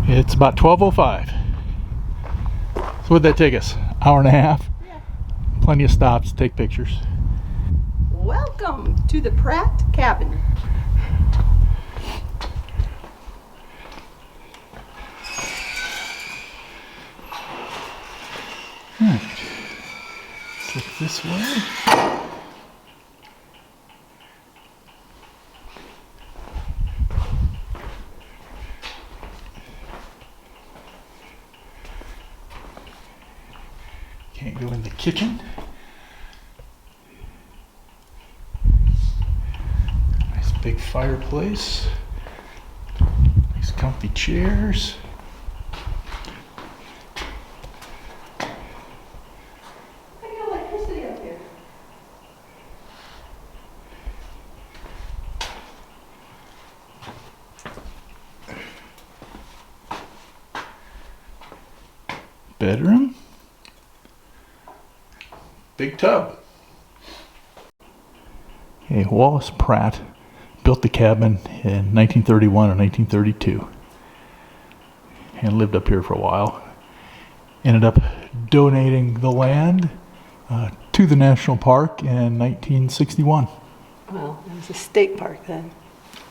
It's about 12:05. So what'd that take us? Hour and a half? Yeah. Plenty of stops to take pictures. Welcome to the Pratt cabin. Alright. Let's look this way. Can't go in the kitchen. Big fireplace. Nice comfy chairs. I got electricity up here. Bedroom. Big tub. Okay, Wallace Pratt built the cabin in 1931 or 1932 and lived up here for a while. Ended up donating the land to the national park in 1961. Well, it was a state park then.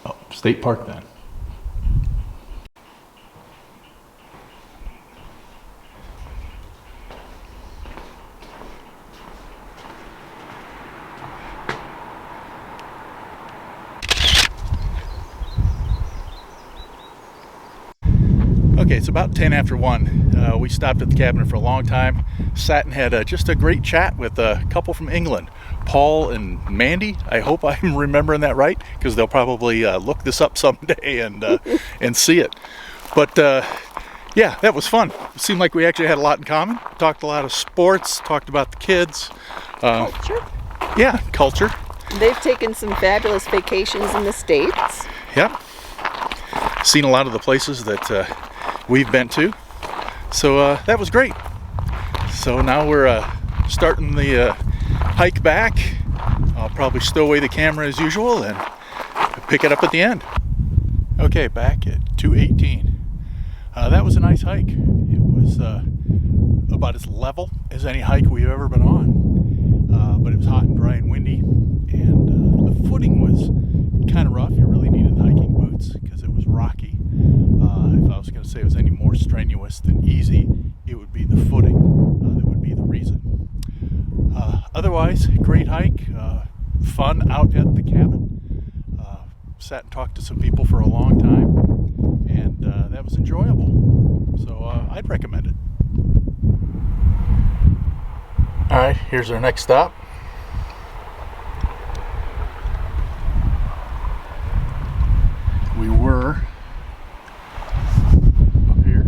Oh, state park then. Okay, it's about 10 after 1. We stopped at the cabin for a long time, sat and had just a great chat with a couple from England, Paul and Mandy. I hope I'm remembering that right, because they'll probably look this up someday and see it. But yeah, that was fun. It seemed like we actually had a lot in common. Talked a lot of sports, talked about the kids. Culture. Yeah, culture. They've taken some fabulous vacations in the States. Yep. Seen a lot of the places that we've been to. So that was great. So now we're starting the hike back. I'll probably stow away the camera as usual and pick it up at the end. Okay, back at 2:18. That was a nice hike. It was about as level as any hike we've ever been on. But it was hot and dry and windy, and the footing was kind of rough. You really needed hiking boots because it was rocky. If I was going to say it was any more strenuous than easy, it would be the footing that would be the reason. Otherwise, great hike, fun out at the cabin. Sat and talked to some people for a long time, and that was enjoyable. So I'd recommend it. All right, here's our next stop. We were up here.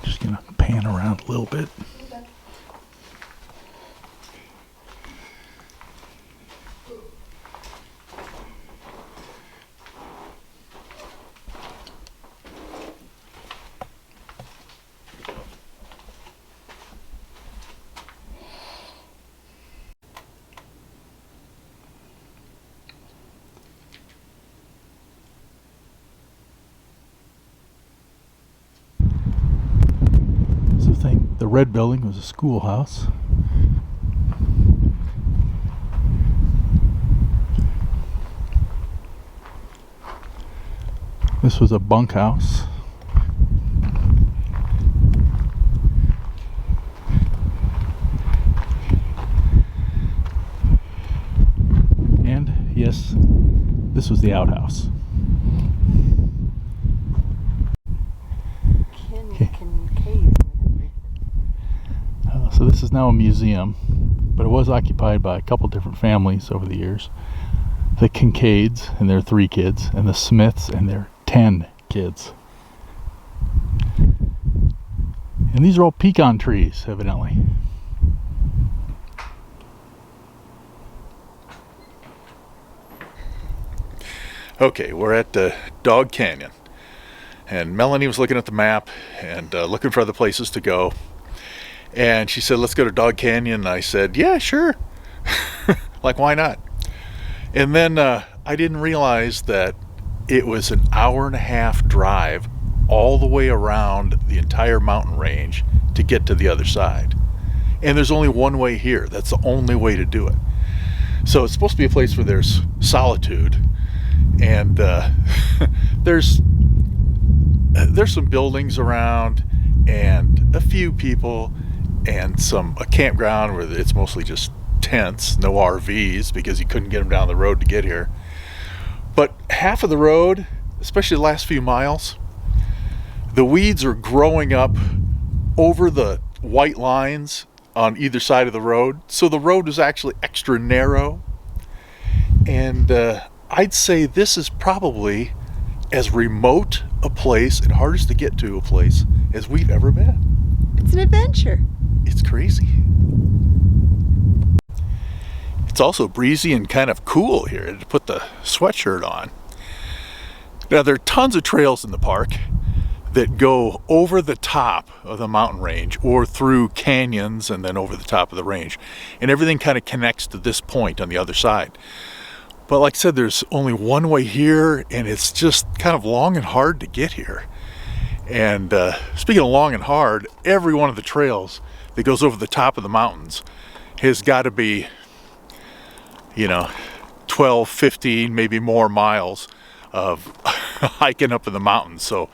Just gonna pan around a little bit. The red building was a schoolhouse. This was a bunkhouse. And yes, this was the outhouse. So this is now a museum, but it was occupied by a couple different families over the years. The Kincaids and their 3 kids, and the Smiths and their 10 kids. And these are all pecan trees, evidently. Okay, we're at Dog Canyon, and Melanie was looking at the map and looking for other places to go. And she said, let's go to Dog Canyon. And I said, yeah, sure. Like, why not? And then I didn't realize that it was an hour-and-a-half drive all the way around the entire mountain range to get to the other side. And there's only one way here. That's the only way to do it. So it's supposed to be a place where there's solitude. And there's some buildings around, and a few people and a campground where it's mostly just tents, no RVs because you couldn't get them down the road to get here. But half of the road, especially the last few miles, the weeds are growing up over the white lines on either side of the road. So the road is actually extra narrow. And I'd say this is probably as remote a place and hardest to get to a place as we've ever been. It's an adventure. It's crazy. It's also breezy and kind of cool here to put the sweatshirt on. Now there are tons of trails in the park that go over the top of the mountain range or through canyons and then over the top of the range. And everything kind of connects to this point on the other side. But like I said, there's only one way here and it's just kind of long and hard to get here. And speaking of long and hard, every one of the trails that goes over the top of the mountains has got to be, 12, 15, maybe more miles of hiking up in the mountains. So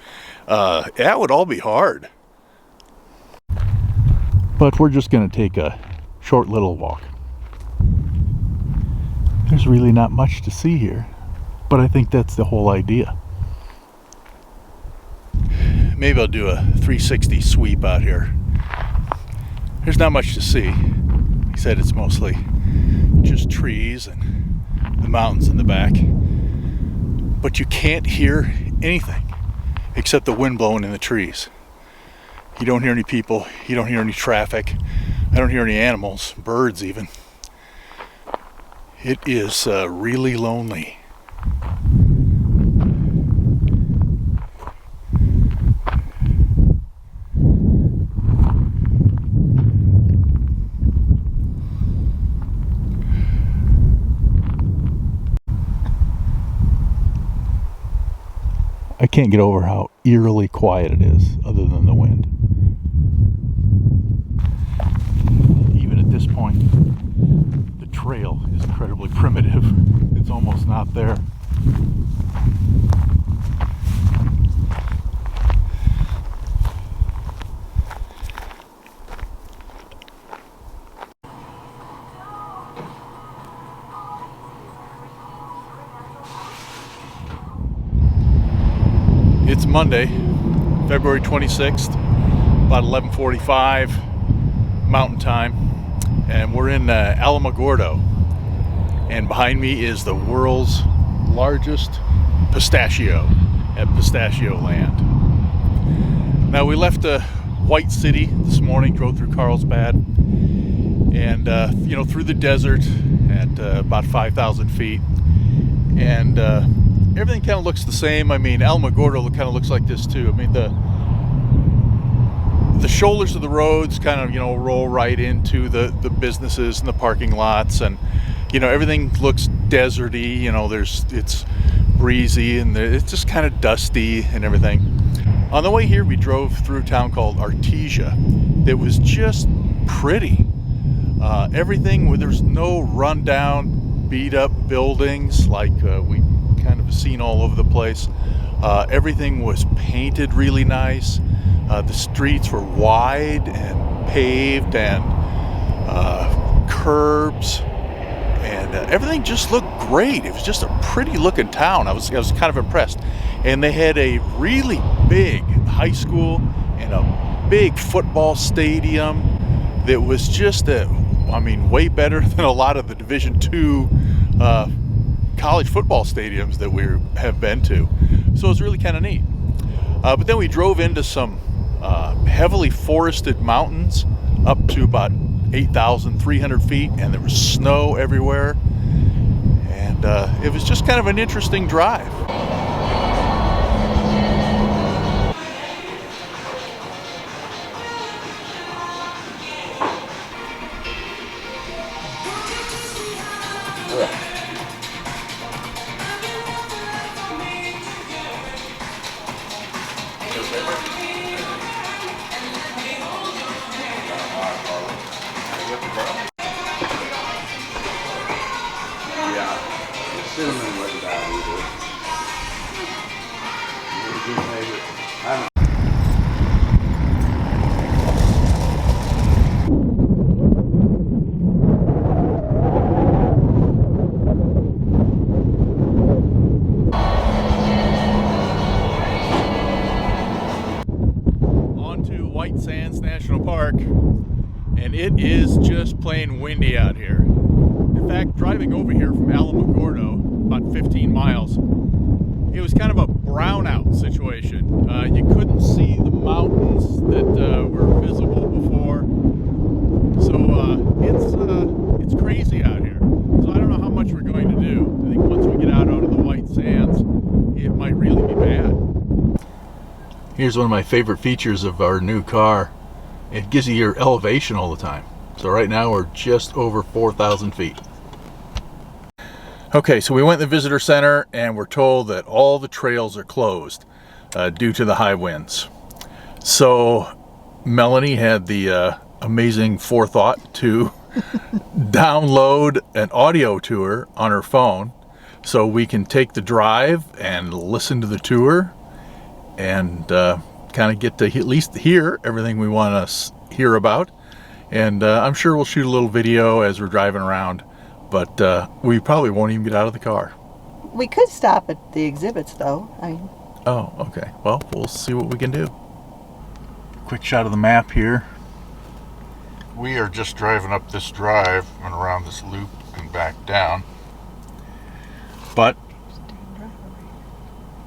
that would all be hard. But we're just going to take a short little walk. There's really not much to see here, but I think that's the whole idea. Maybe I'll do a 360 sweep out here. There's not much to see. He said it's mostly just trees and the mountains in the back. But you can't hear anything except the wind blowing in the trees. You don't hear any people, you don't hear any traffic. I don't hear any animals, birds even. It is really lonely. I can't get over how eerily quiet it is, other than the wind. Even at this point, the trail is incredibly primitive. It's almost not there. It's Monday, February 26th, about 11:45 Mountain Time, and we're in Alamogordo, and behind me is the world's largest pistachio at Pistachioland. Now we left the White City this morning, drove through Carlsbad, and through the desert at about 5,000 feet, and everything kind of looks the same. I mean, Alamogordo kind of looks like this too. I mean, the shoulders of the roads kind of, roll right into the businesses and the parking lots, and, everything looks deserty. It's breezy and it's just kind of dusty and everything. On the way here, we drove through a town called Artesia that was just pretty. Everything, there's no rundown, beat up buildings like we kind of seen all over the place. Everything was painted really nice. The streets were wide and paved and curbs, and everything just looked great. It was just a pretty looking town. I was kind of impressed. And they had a really big high school and a big football stadium that was just way better than a lot of the Division II college football stadiums that we have been to. So it was really kind of neat. But then we drove into some heavily forested mountains up to about 8,300 feet, and there was snow everywhere, and it was just kind of an interesting drive. York, and it is just plain windy out here. In fact, driving over here from Alamogordo, about 15 miles, it was kind of a brownout situation. You couldn't see the mountains that were visible before, so it's crazy out here. So I don't know how much we're going to do. I think once we get out onto the white sands, it might really be bad. Here's one of my favorite features of our new car. It gives you your elevation all the time. So right now we're just over 4,000 feet. Okay, so we went to the visitor center and we're told that all the trails are closed due to the high winds. So Melanie had the amazing forethought to download an audio tour on her phone so we can take the drive and listen to the tour and kind of get to at least hear everything we want to hear about. And I'm sure we'll shoot a little video as we're driving around, but we probably won't even get out of the car. We could stop at the exhibits, though. Oh, okay. Well, we'll see what we can do. Quick shot of the map here. We are just driving up this drive and around this loop and back down. But,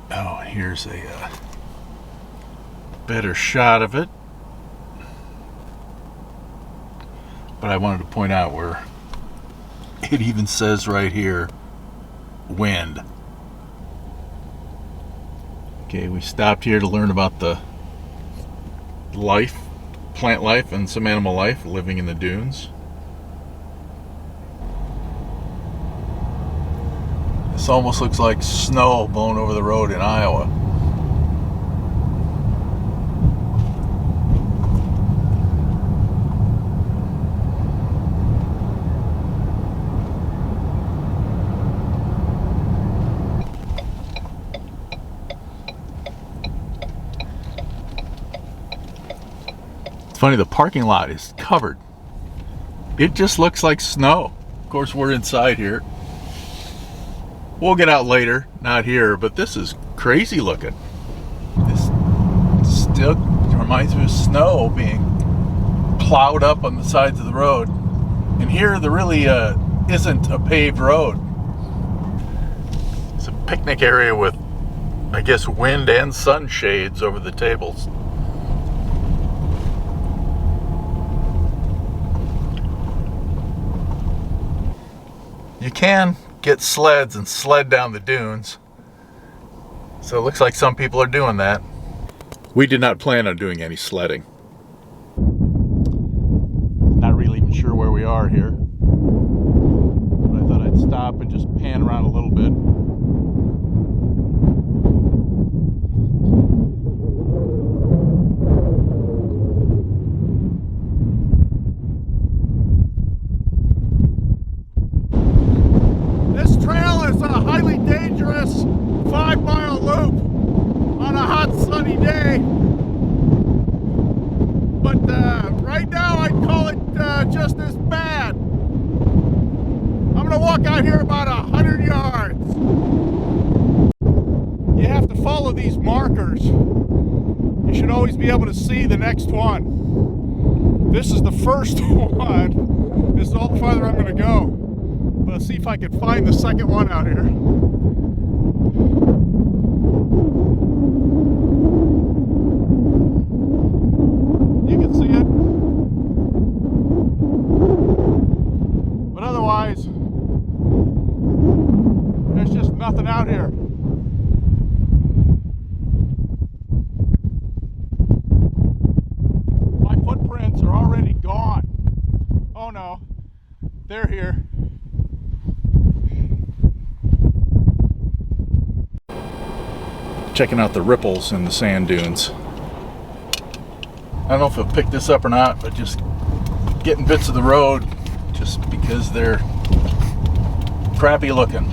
oh, here's a better shot of it. But I wanted to point out where it even says right here, wind. Okay, we stopped here to learn about the life, plant life and some animal life living in the dunes. This almost looks like snow blown over the road in Iowa. Funny, the parking lot is covered. It just looks like snow. Of course, we're inside here. We'll get out later, not here, but this is crazy looking. This still reminds me of snow being plowed up on the sides of the road. And here there really isn't a paved road. It's a picnic area with, I guess, wind and sun shades over the tables. You can get sleds and sled down the dunes. So it looks like some people are doing that. We did not plan on doing any sledding. Not really even sure where we are here. But I thought I'd stop and just pan around a little bit. A highly dangerous 5-mile loop on a hot sunny day, but right now I'd call it just as bad. I'm gonna walk out here about 100 yards. You have to follow these markers. You should always be able to see the next one. This is the first one. This is all the farther I'm gonna go. Let's see if I can find the second one out here. You can see it. But otherwise, there's just nothing out here. My footprints are already gone. Oh no, they're here. Checking out the ripples in the sand dunes. I don't know if I'll pick this up or not, but just getting bits of the road just because they're crappy looking.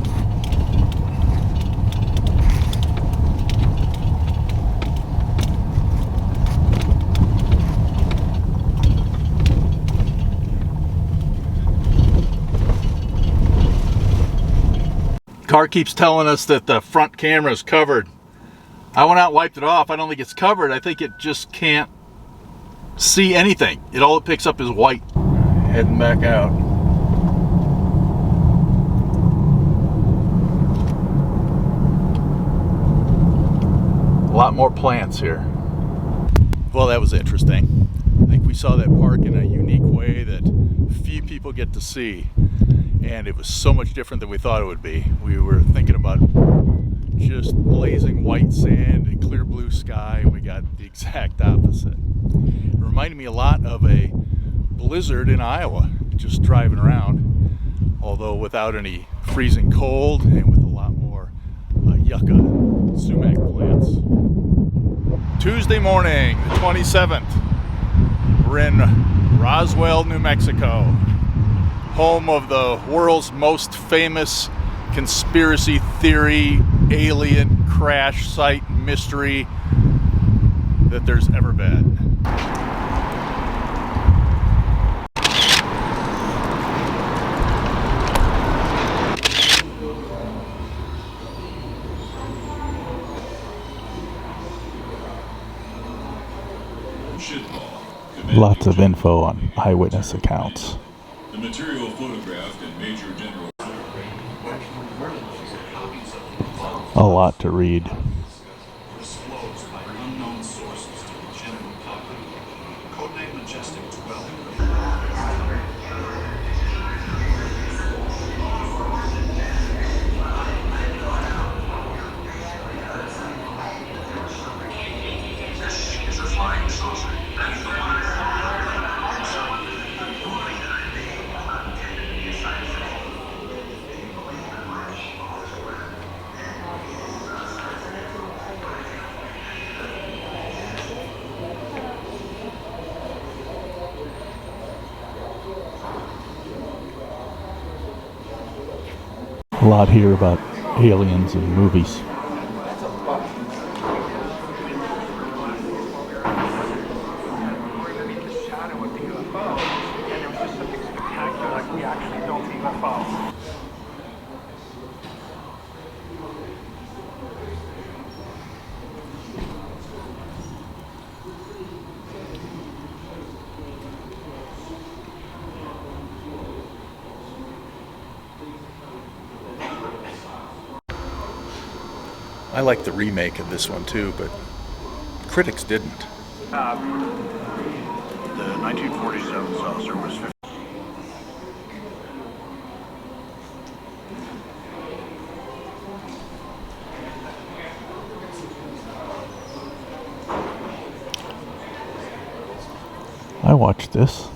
Car keeps telling us that the front camera is covered. I went out and wiped it off. I don't think it's covered. I think it just can't see anything. All it picks up is white. Heading back out. A lot more plants here. Well, that was interesting. I think we saw that park in a unique way that few people get to see. And it was so much different than we thought it would be. We were thinking about just blazing white sand and clear blue sky, and we got the exact opposite. It reminded me a lot of a blizzard in Iowa, just driving around, although without any freezing cold and with a lot more yucca sumac plants. Tuesday morning, the 27th, we're in Roswell, New Mexico, home of the world's most famous conspiracy theory alien crash site mystery that there's ever been. Lots of info on eyewitness accounts. The material photographed in Major General. A lot to read. Disclosed by unknown sources to the general public. Codename Majestic 12. A lot here about aliens and movies. I like the remake of this one too, but critics didn't. The 1947 saucer was 50. I watched this.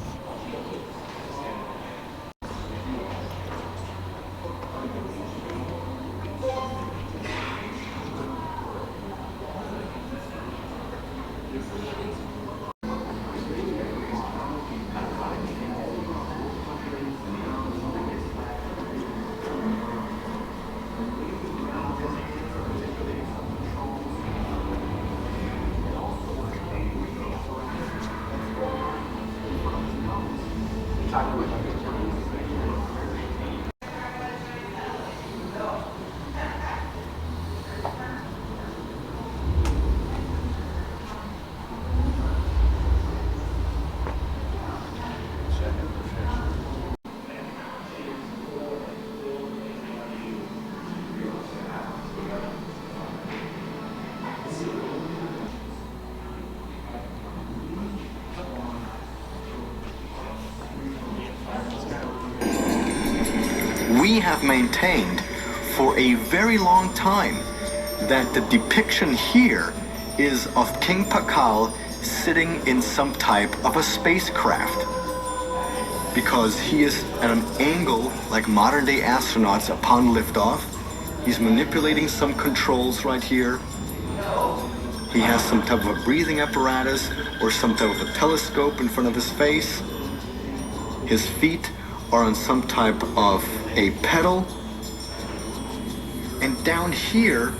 We have maintained for a very long time that the depiction here is of King Pakal sitting in some type of a spacecraft, because he is at an angle like modern day astronauts upon liftoff. He's manipulating some controls right here. He has some type of a breathing apparatus or some type of a telescope in front of his face. His feet are on some type of a pedal. And down here,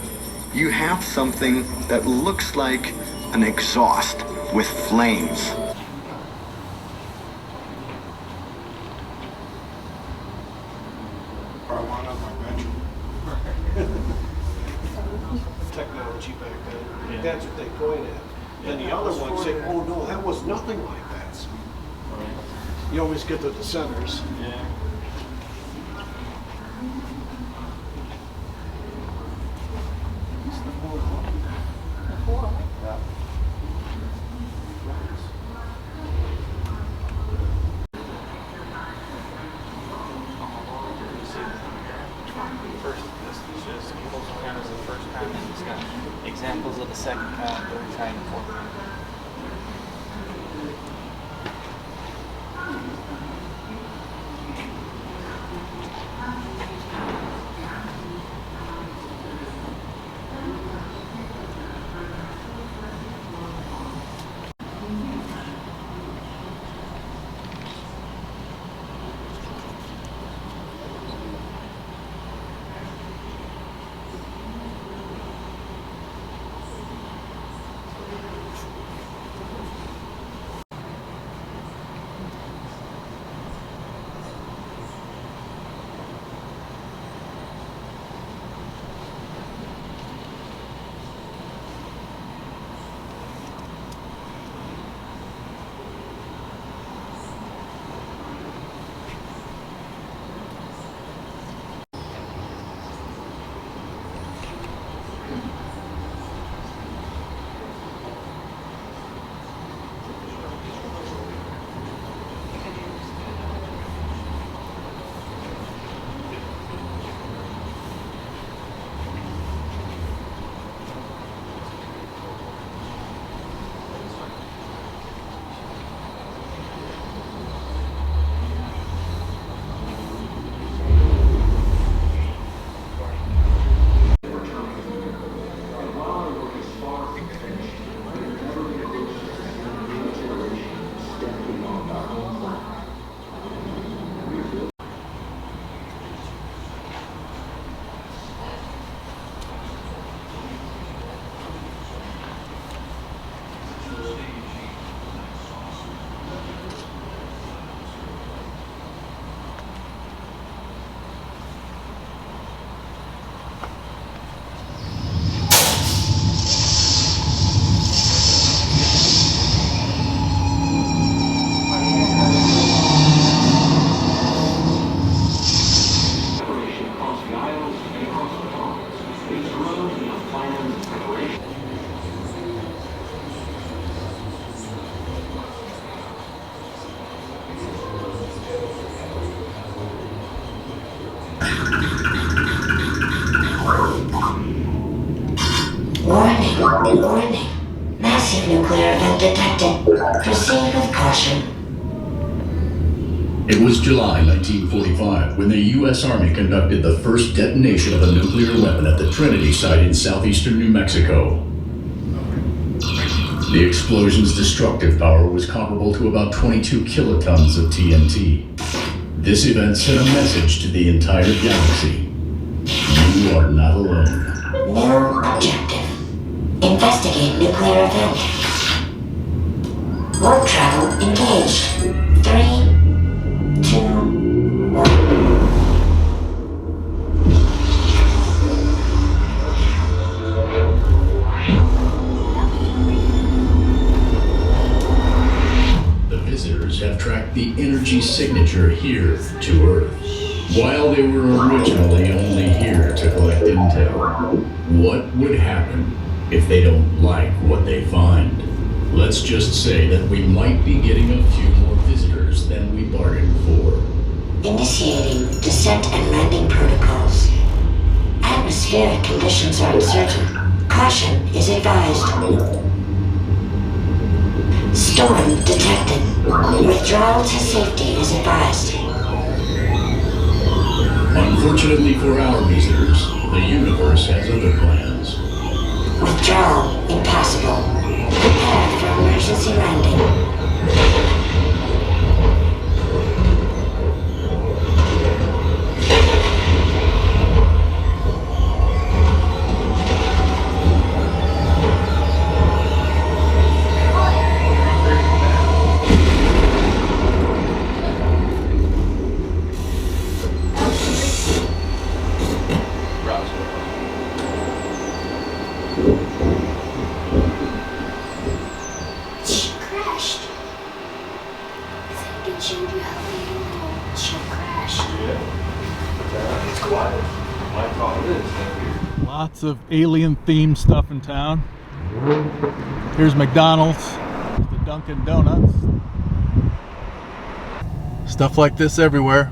you have something that looks like an exhaust with flames. Technology back then. That's what they point at. And the other ones say, oh no, that was nothing like that. You always get the dissenters. Yeah. Examples of the second kind, third kind, and fourth kind. Warning. Massive nuclear event detected. Proceed with caution. It was July 1945 when the U.S. Army conducted the first detonation of a nuclear weapon at the Trinity site in southeastern New Mexico. The explosion's destructive power was comparable to about 22 kilotons of TNT. This event sent a message to the entire galaxy. You are not alone. New objective. Investigate nuclear event. Warp travel engaged. 3, 2, 1. The visitors have tracked the energy signature here to Earth. While they were originally only here to collect intel, what would happen if they don't like what they find? Let's just say that we might be getting a few more visitors than we bargained for. Initiating descent and landing protocols. Atmospheric conditions are uncertain. Caution is advised. Storm detected. Withdrawal to safety is advised. Unfortunately for our visitors, the universe has other plans. Withdrawal impossible. Prepare for emergency landing. Lots of alien themed stuff in town. Here's McDonald's, the Dunkin' Donuts. Stuff like this everywhere.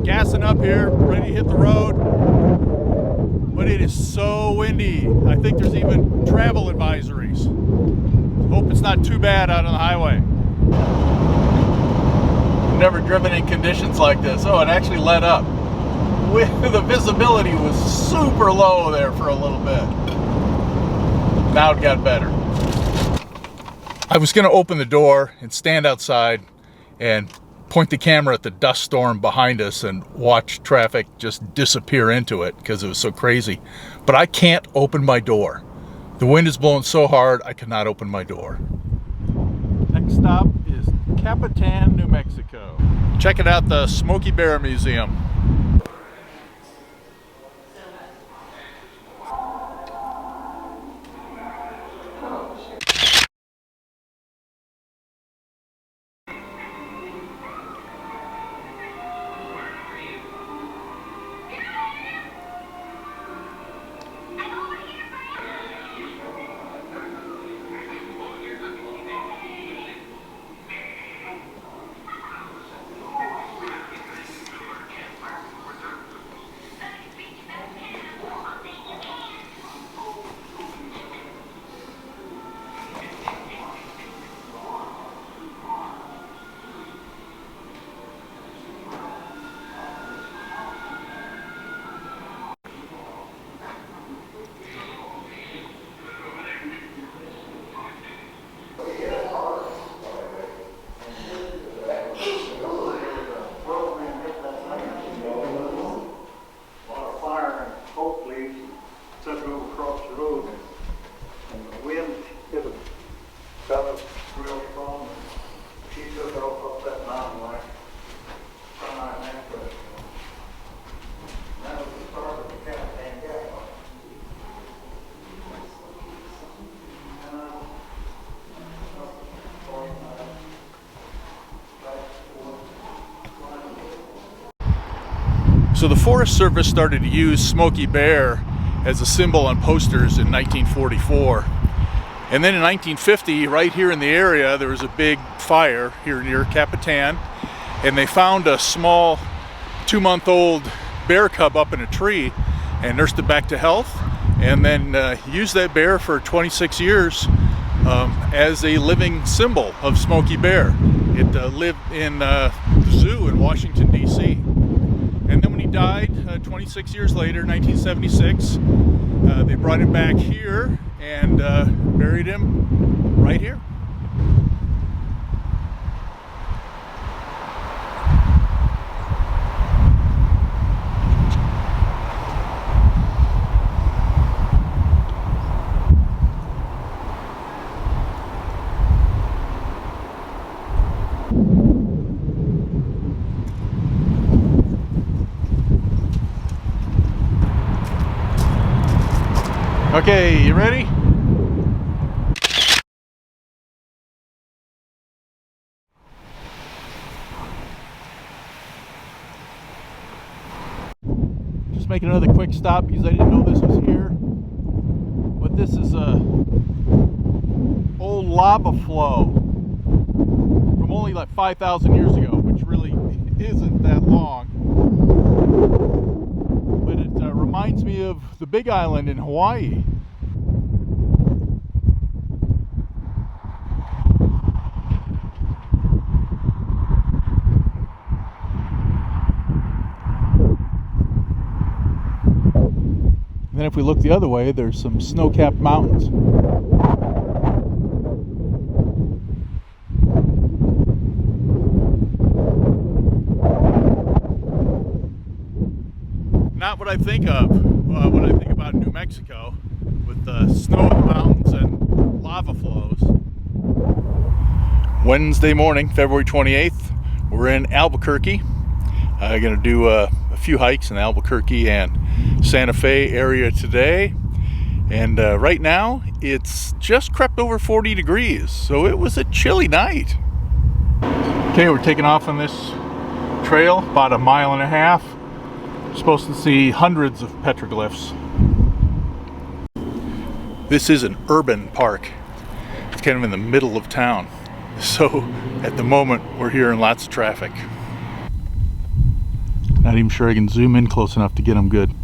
Gassing up here, ready to hit the road. But it is so windy. I think there's even travel advisories. Hope it's not too bad out on the highway. Never driven in conditions like this. Oh, it actually let up. The visibility was super low there for a little bit. Now it got better. I was going to open the door and stand outside and point the camera at the dust storm behind us and watch traffic just disappear into it because it was so crazy. But I can't open my door. The wind is blowing so hard I cannot open my door. Next stop is Capitan, New Mexico. Checking out the Smokey Bear Museum. So the Forest Service started to use Smokey Bear as a symbol on posters in 1944. And then in 1950, right here in the area, there was a big fire here near Capitan, and they found a small 2-month-old bear cub up in a tree and nursed it back to health, and then used that bear for 26 years as a living symbol of Smokey Bear. It lived in the zoo in Washington, D.C. And then when he died 26 years later, 1976, they brought him back here and buried him right here. Okay, you ready? Just making another quick stop because I didn't know this was here. But this is a old lava flow from only like 5,000 years ago, which really isn't that long. But it reminds me of the Big Island in Hawaii. And then if we look the other way, there's some snow-capped mountains. Not what I think of when I think about New Mexico, with the snow in the mountains and lava flows. Wednesday morning, February 28th, we're in Albuquerque. I'm going to do a few hikes in Albuquerque and Santa Fe area today, And right now, it's just crept over 40 degrees, so it was a chilly night. Okay, we're taking off on this trail, about 1.5 miles. We're supposed to see hundreds of petroglyphs. This is an urban park. It's kind of in the middle of town. So, at the moment, we're hearing lots of traffic. Not even sure I can zoom in close enough to get them good.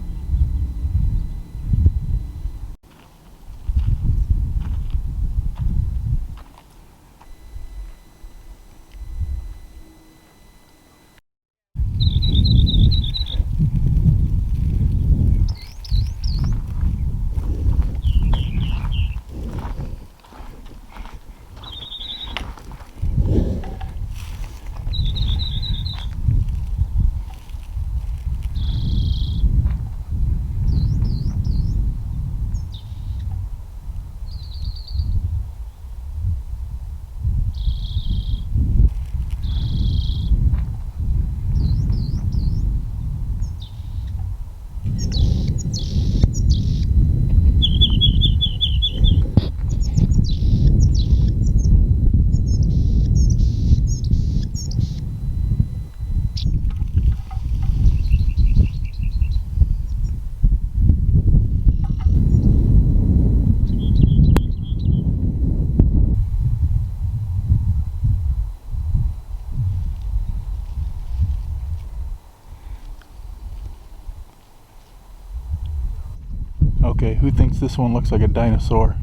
Okay, who thinks this one looks like a dinosaur?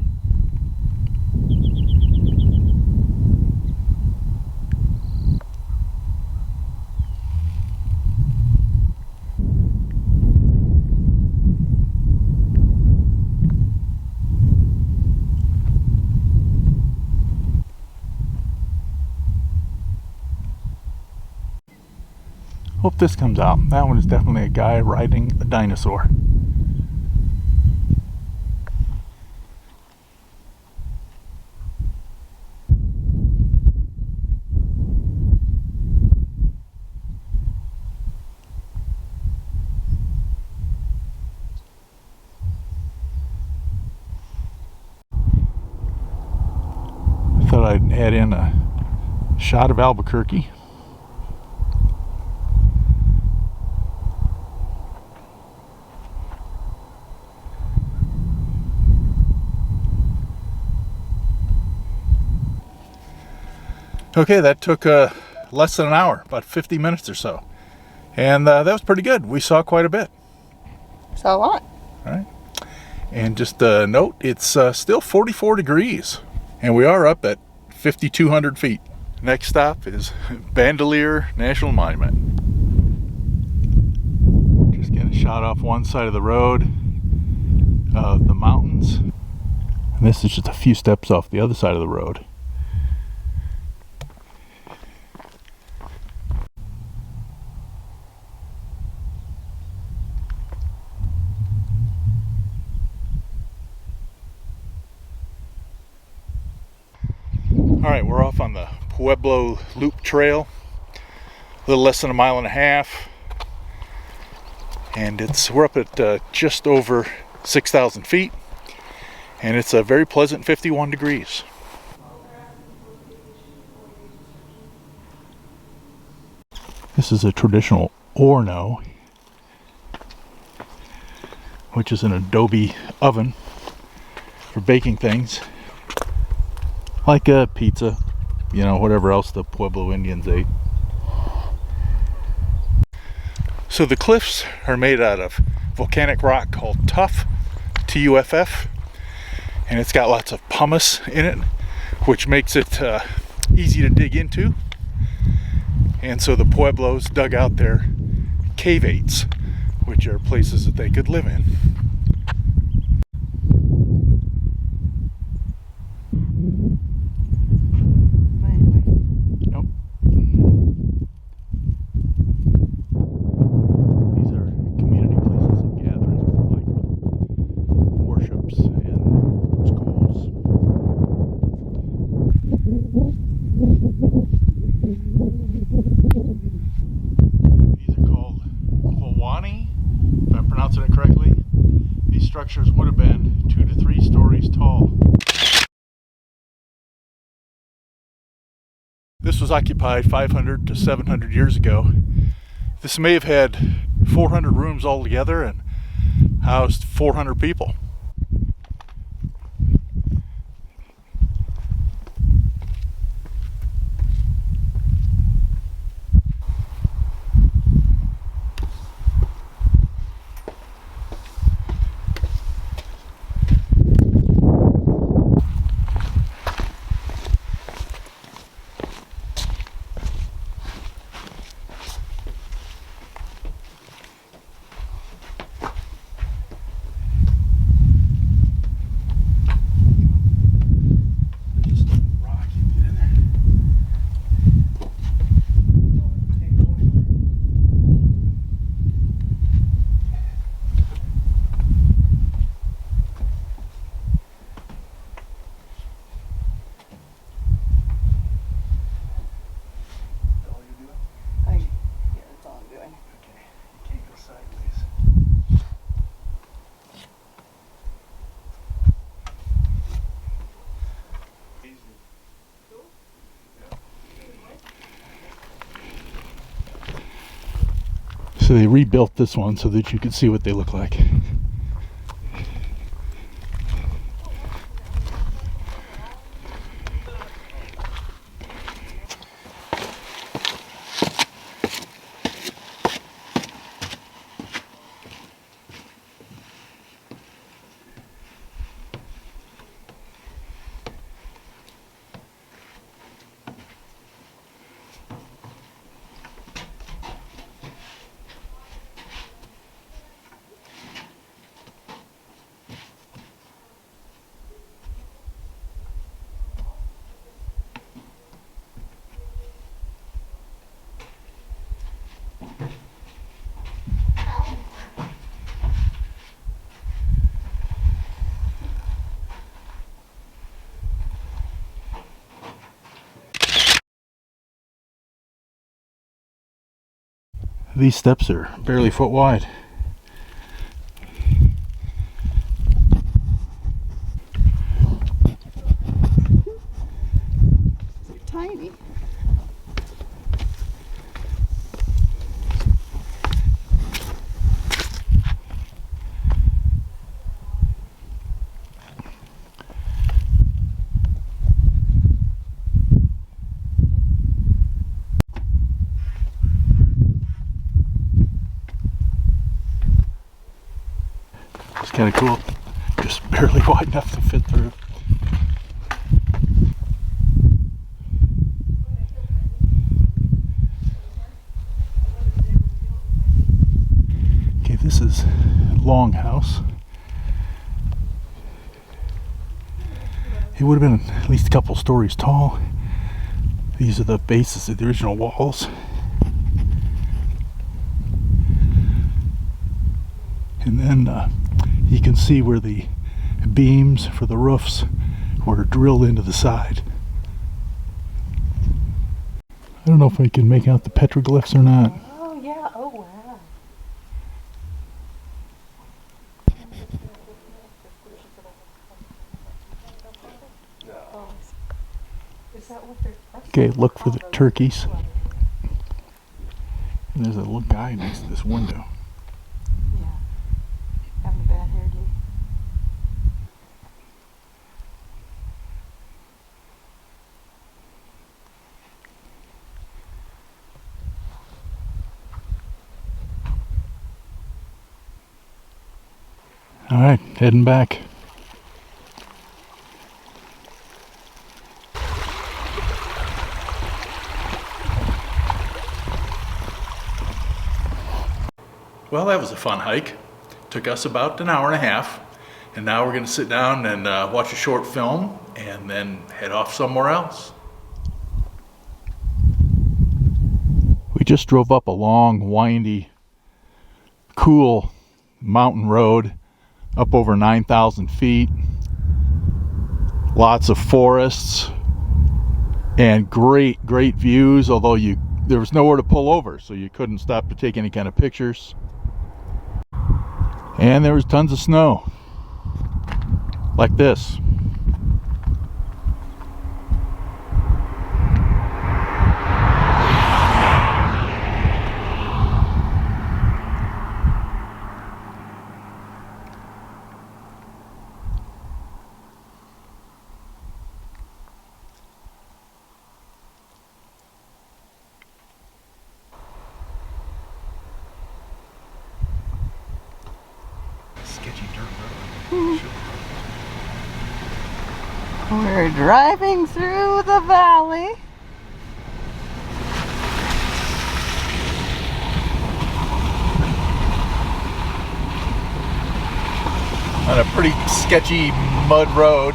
Hope this comes out. That one is definitely a guy riding a dinosaur. Thought I'd add in a shot of Albuquerque. Okay, that took less than an hour, about 50 minutes or so. And that was pretty good. We saw quite a bit. Saw a lot. All right. And just a note, it's still 44 degrees. And we are up at 5,200 feet. Next stop is Bandelier National Monument. Just getting a shot off one side of the road of the mountains. And this is just a few steps off the other side of the road. All right, we're off on the Pueblo Loop Trail, a little less than 1.5 miles, and we're up at just over 6,000 feet, and it's a very pleasant 51 degrees. This is a traditional horno, which is an adobe oven for baking things. Like a pizza, you know, whatever else the Pueblo Indians ate. So the cliffs are made out of volcanic rock called tuff, T-U-F-F, and it's got lots of pumice in it, which makes it easy to dig into. And so the Pueblos dug out their cave-ates, which are places that they could live in. Structures would have been 2 to This was occupied 500 to 700 years ago. This may have had 400 rooms altogether and housed 400 people. So they rebuilt this one so that you could see what they look like. These steps are barely a foot wide. Tiny. It's kind of cool, just barely wide enough to fit through. Okay, this is Longhouse. It would have been at least a couple stories tall. These are the bases of the original walls. And then you can see where the beams for the roofs were drilled into the side. I don't know if I can make out the petroglyphs or not. Oh, yeah. Oh, wow. Is that what they're... Okay, look for the turkeys. And there's a little guy next to this window. Yeah. Having a bad hair day. All right, heading back. Well, that was a fun hike. Took us about an hour and a half. And now we're going to sit down and watch a short film and then head off somewhere else. We just drove up a long, windy, cool mountain road up over 9,000 feet. Lots of forests and great views, although there was nowhere to pull over, so you couldn't stop to take any kind of pictures. And there was tons of snow, like this. We're driving through the valley. On a pretty sketchy mud road.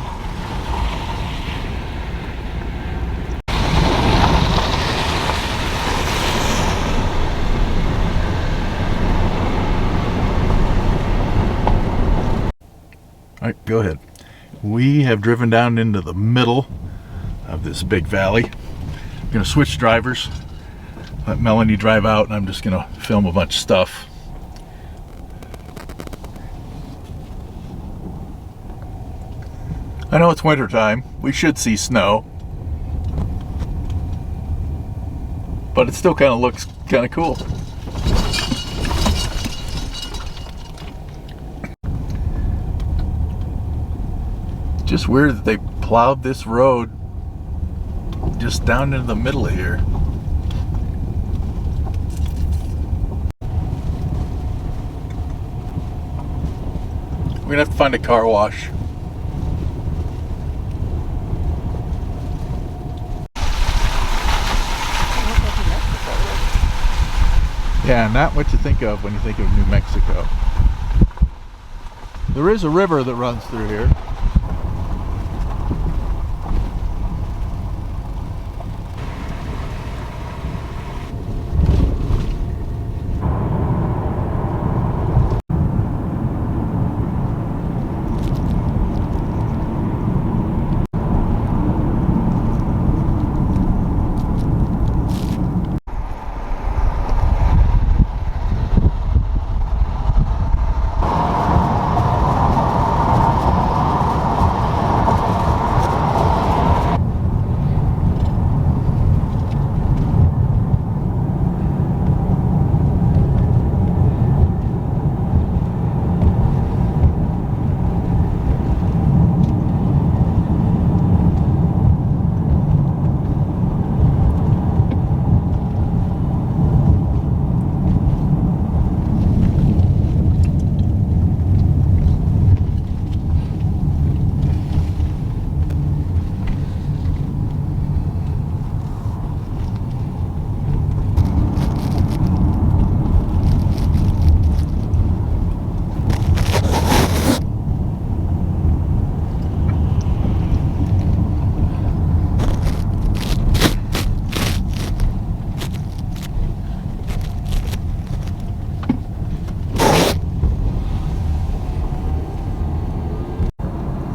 All right, go ahead. We have driven down into the middle of this big valley. I'm gonna switch drivers, let Melanie drive out, and I'm just gonna film a bunch of stuff. I know it's winter time. We should see snow, but it still kind of looks kind of cool. Just weird that they plowed this road just down into the middle of here. We're gonna have to find a car wash. Yeah, not what you think of when you think of New Mexico. There is a river that runs through here.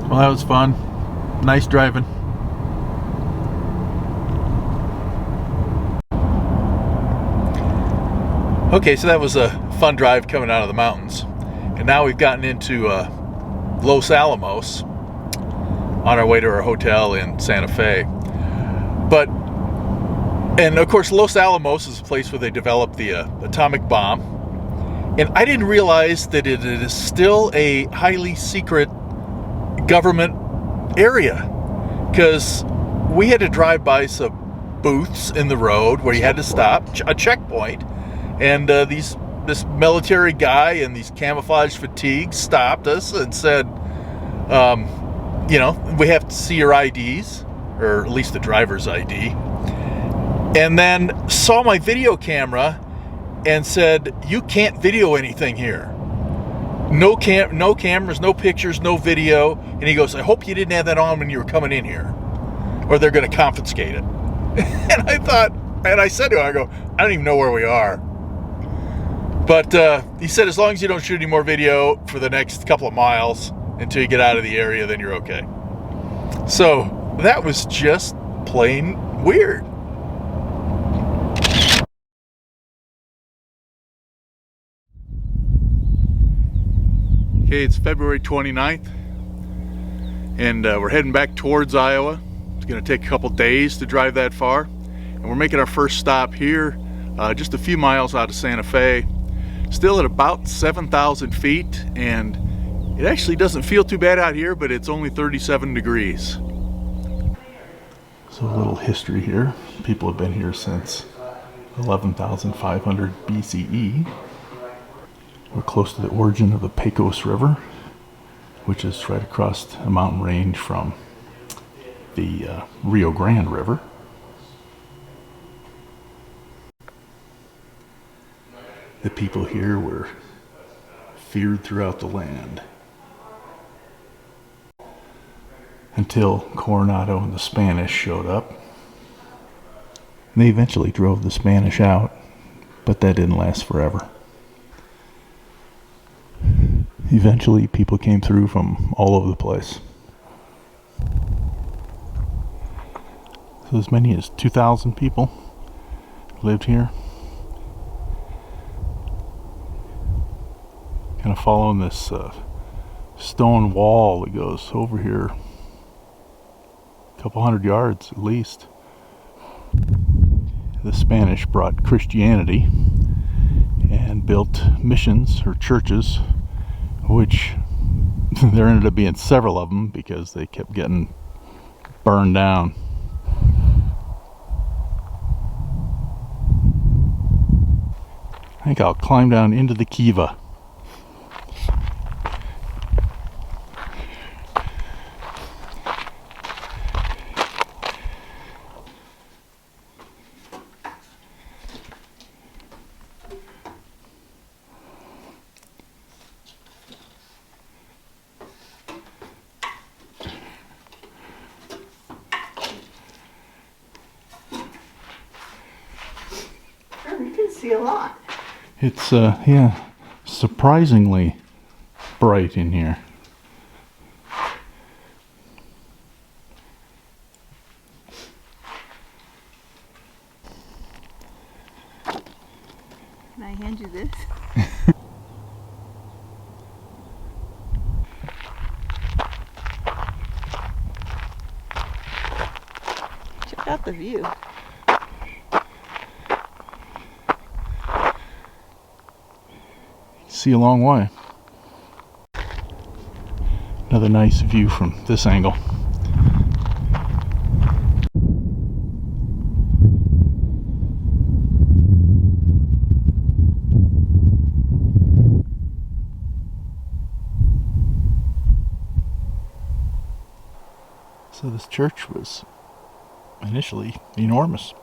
Well, that was fun. Nice driving. Okay, so that was a fun drive coming out of the mountains. And now we've gotten into Los Alamos on our way to our hotel in Santa Fe. And of course, Los Alamos is a place where they developed the atomic bomb. And I didn't realize that it is still a highly secret government area, because we had to drive by some booths in the road where you had to stop, a checkpoint, and this military guy in these camouflage fatigues stopped us and said, you know, we have to see your IDs, or at least the driver's ID, and then saw my video camera and said, you can't video anything here. No cameras, no pictures, no video. And he goes, I hope you didn't have that on when you were coming in here, or they're going to confiscate it. And I thought, and I said to him, I go, I don't even know where we are. But he said, as long as you don't shoot any more video for the next couple of miles until you get out of the area, then you're okay. So that was just plain weird. Okay, it's February 29th, and we're heading back towards Iowa. It's going to take a couple days to drive that far, and we're making our first stop here, just a few miles out of Santa Fe, still at about 7,000 feet, and it actually doesn't feel too bad out here, but it's only 37 degrees. So a little history here. People have been here since 11,500 BCE. We're close to the origin of the Pecos River, which is right across a mountain range from the Rio Grande River. The people here were feared throughout the land until Coronado and the Spanish showed up. And they eventually drove the Spanish out, but that didn't last forever. Eventually, people came through from all over the place. So as many as 2,000 people lived here. Kind of following this stone wall that goes over here a couple hundred yards at least. The Spanish brought Christianity and built missions or churches, which there ended up being several of them because they kept getting burned down. I think I'll climb down into the kiva. You can see a lot. It's yeah, surprisingly bright in here. Can I hand you this? Check out the view. See a long way. Another nice view from this angle. So this church was initially enormous.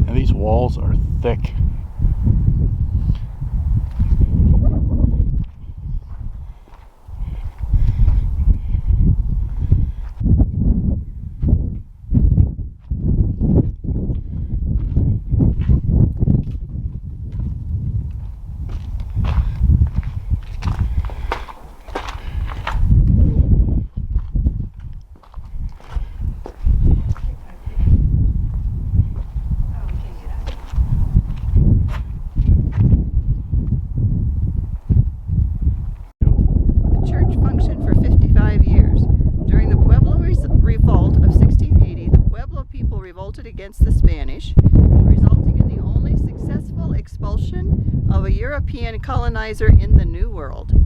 These walls are thick. Against the Spanish, resulting in the only successful expulsion of a European colonizer in the New World.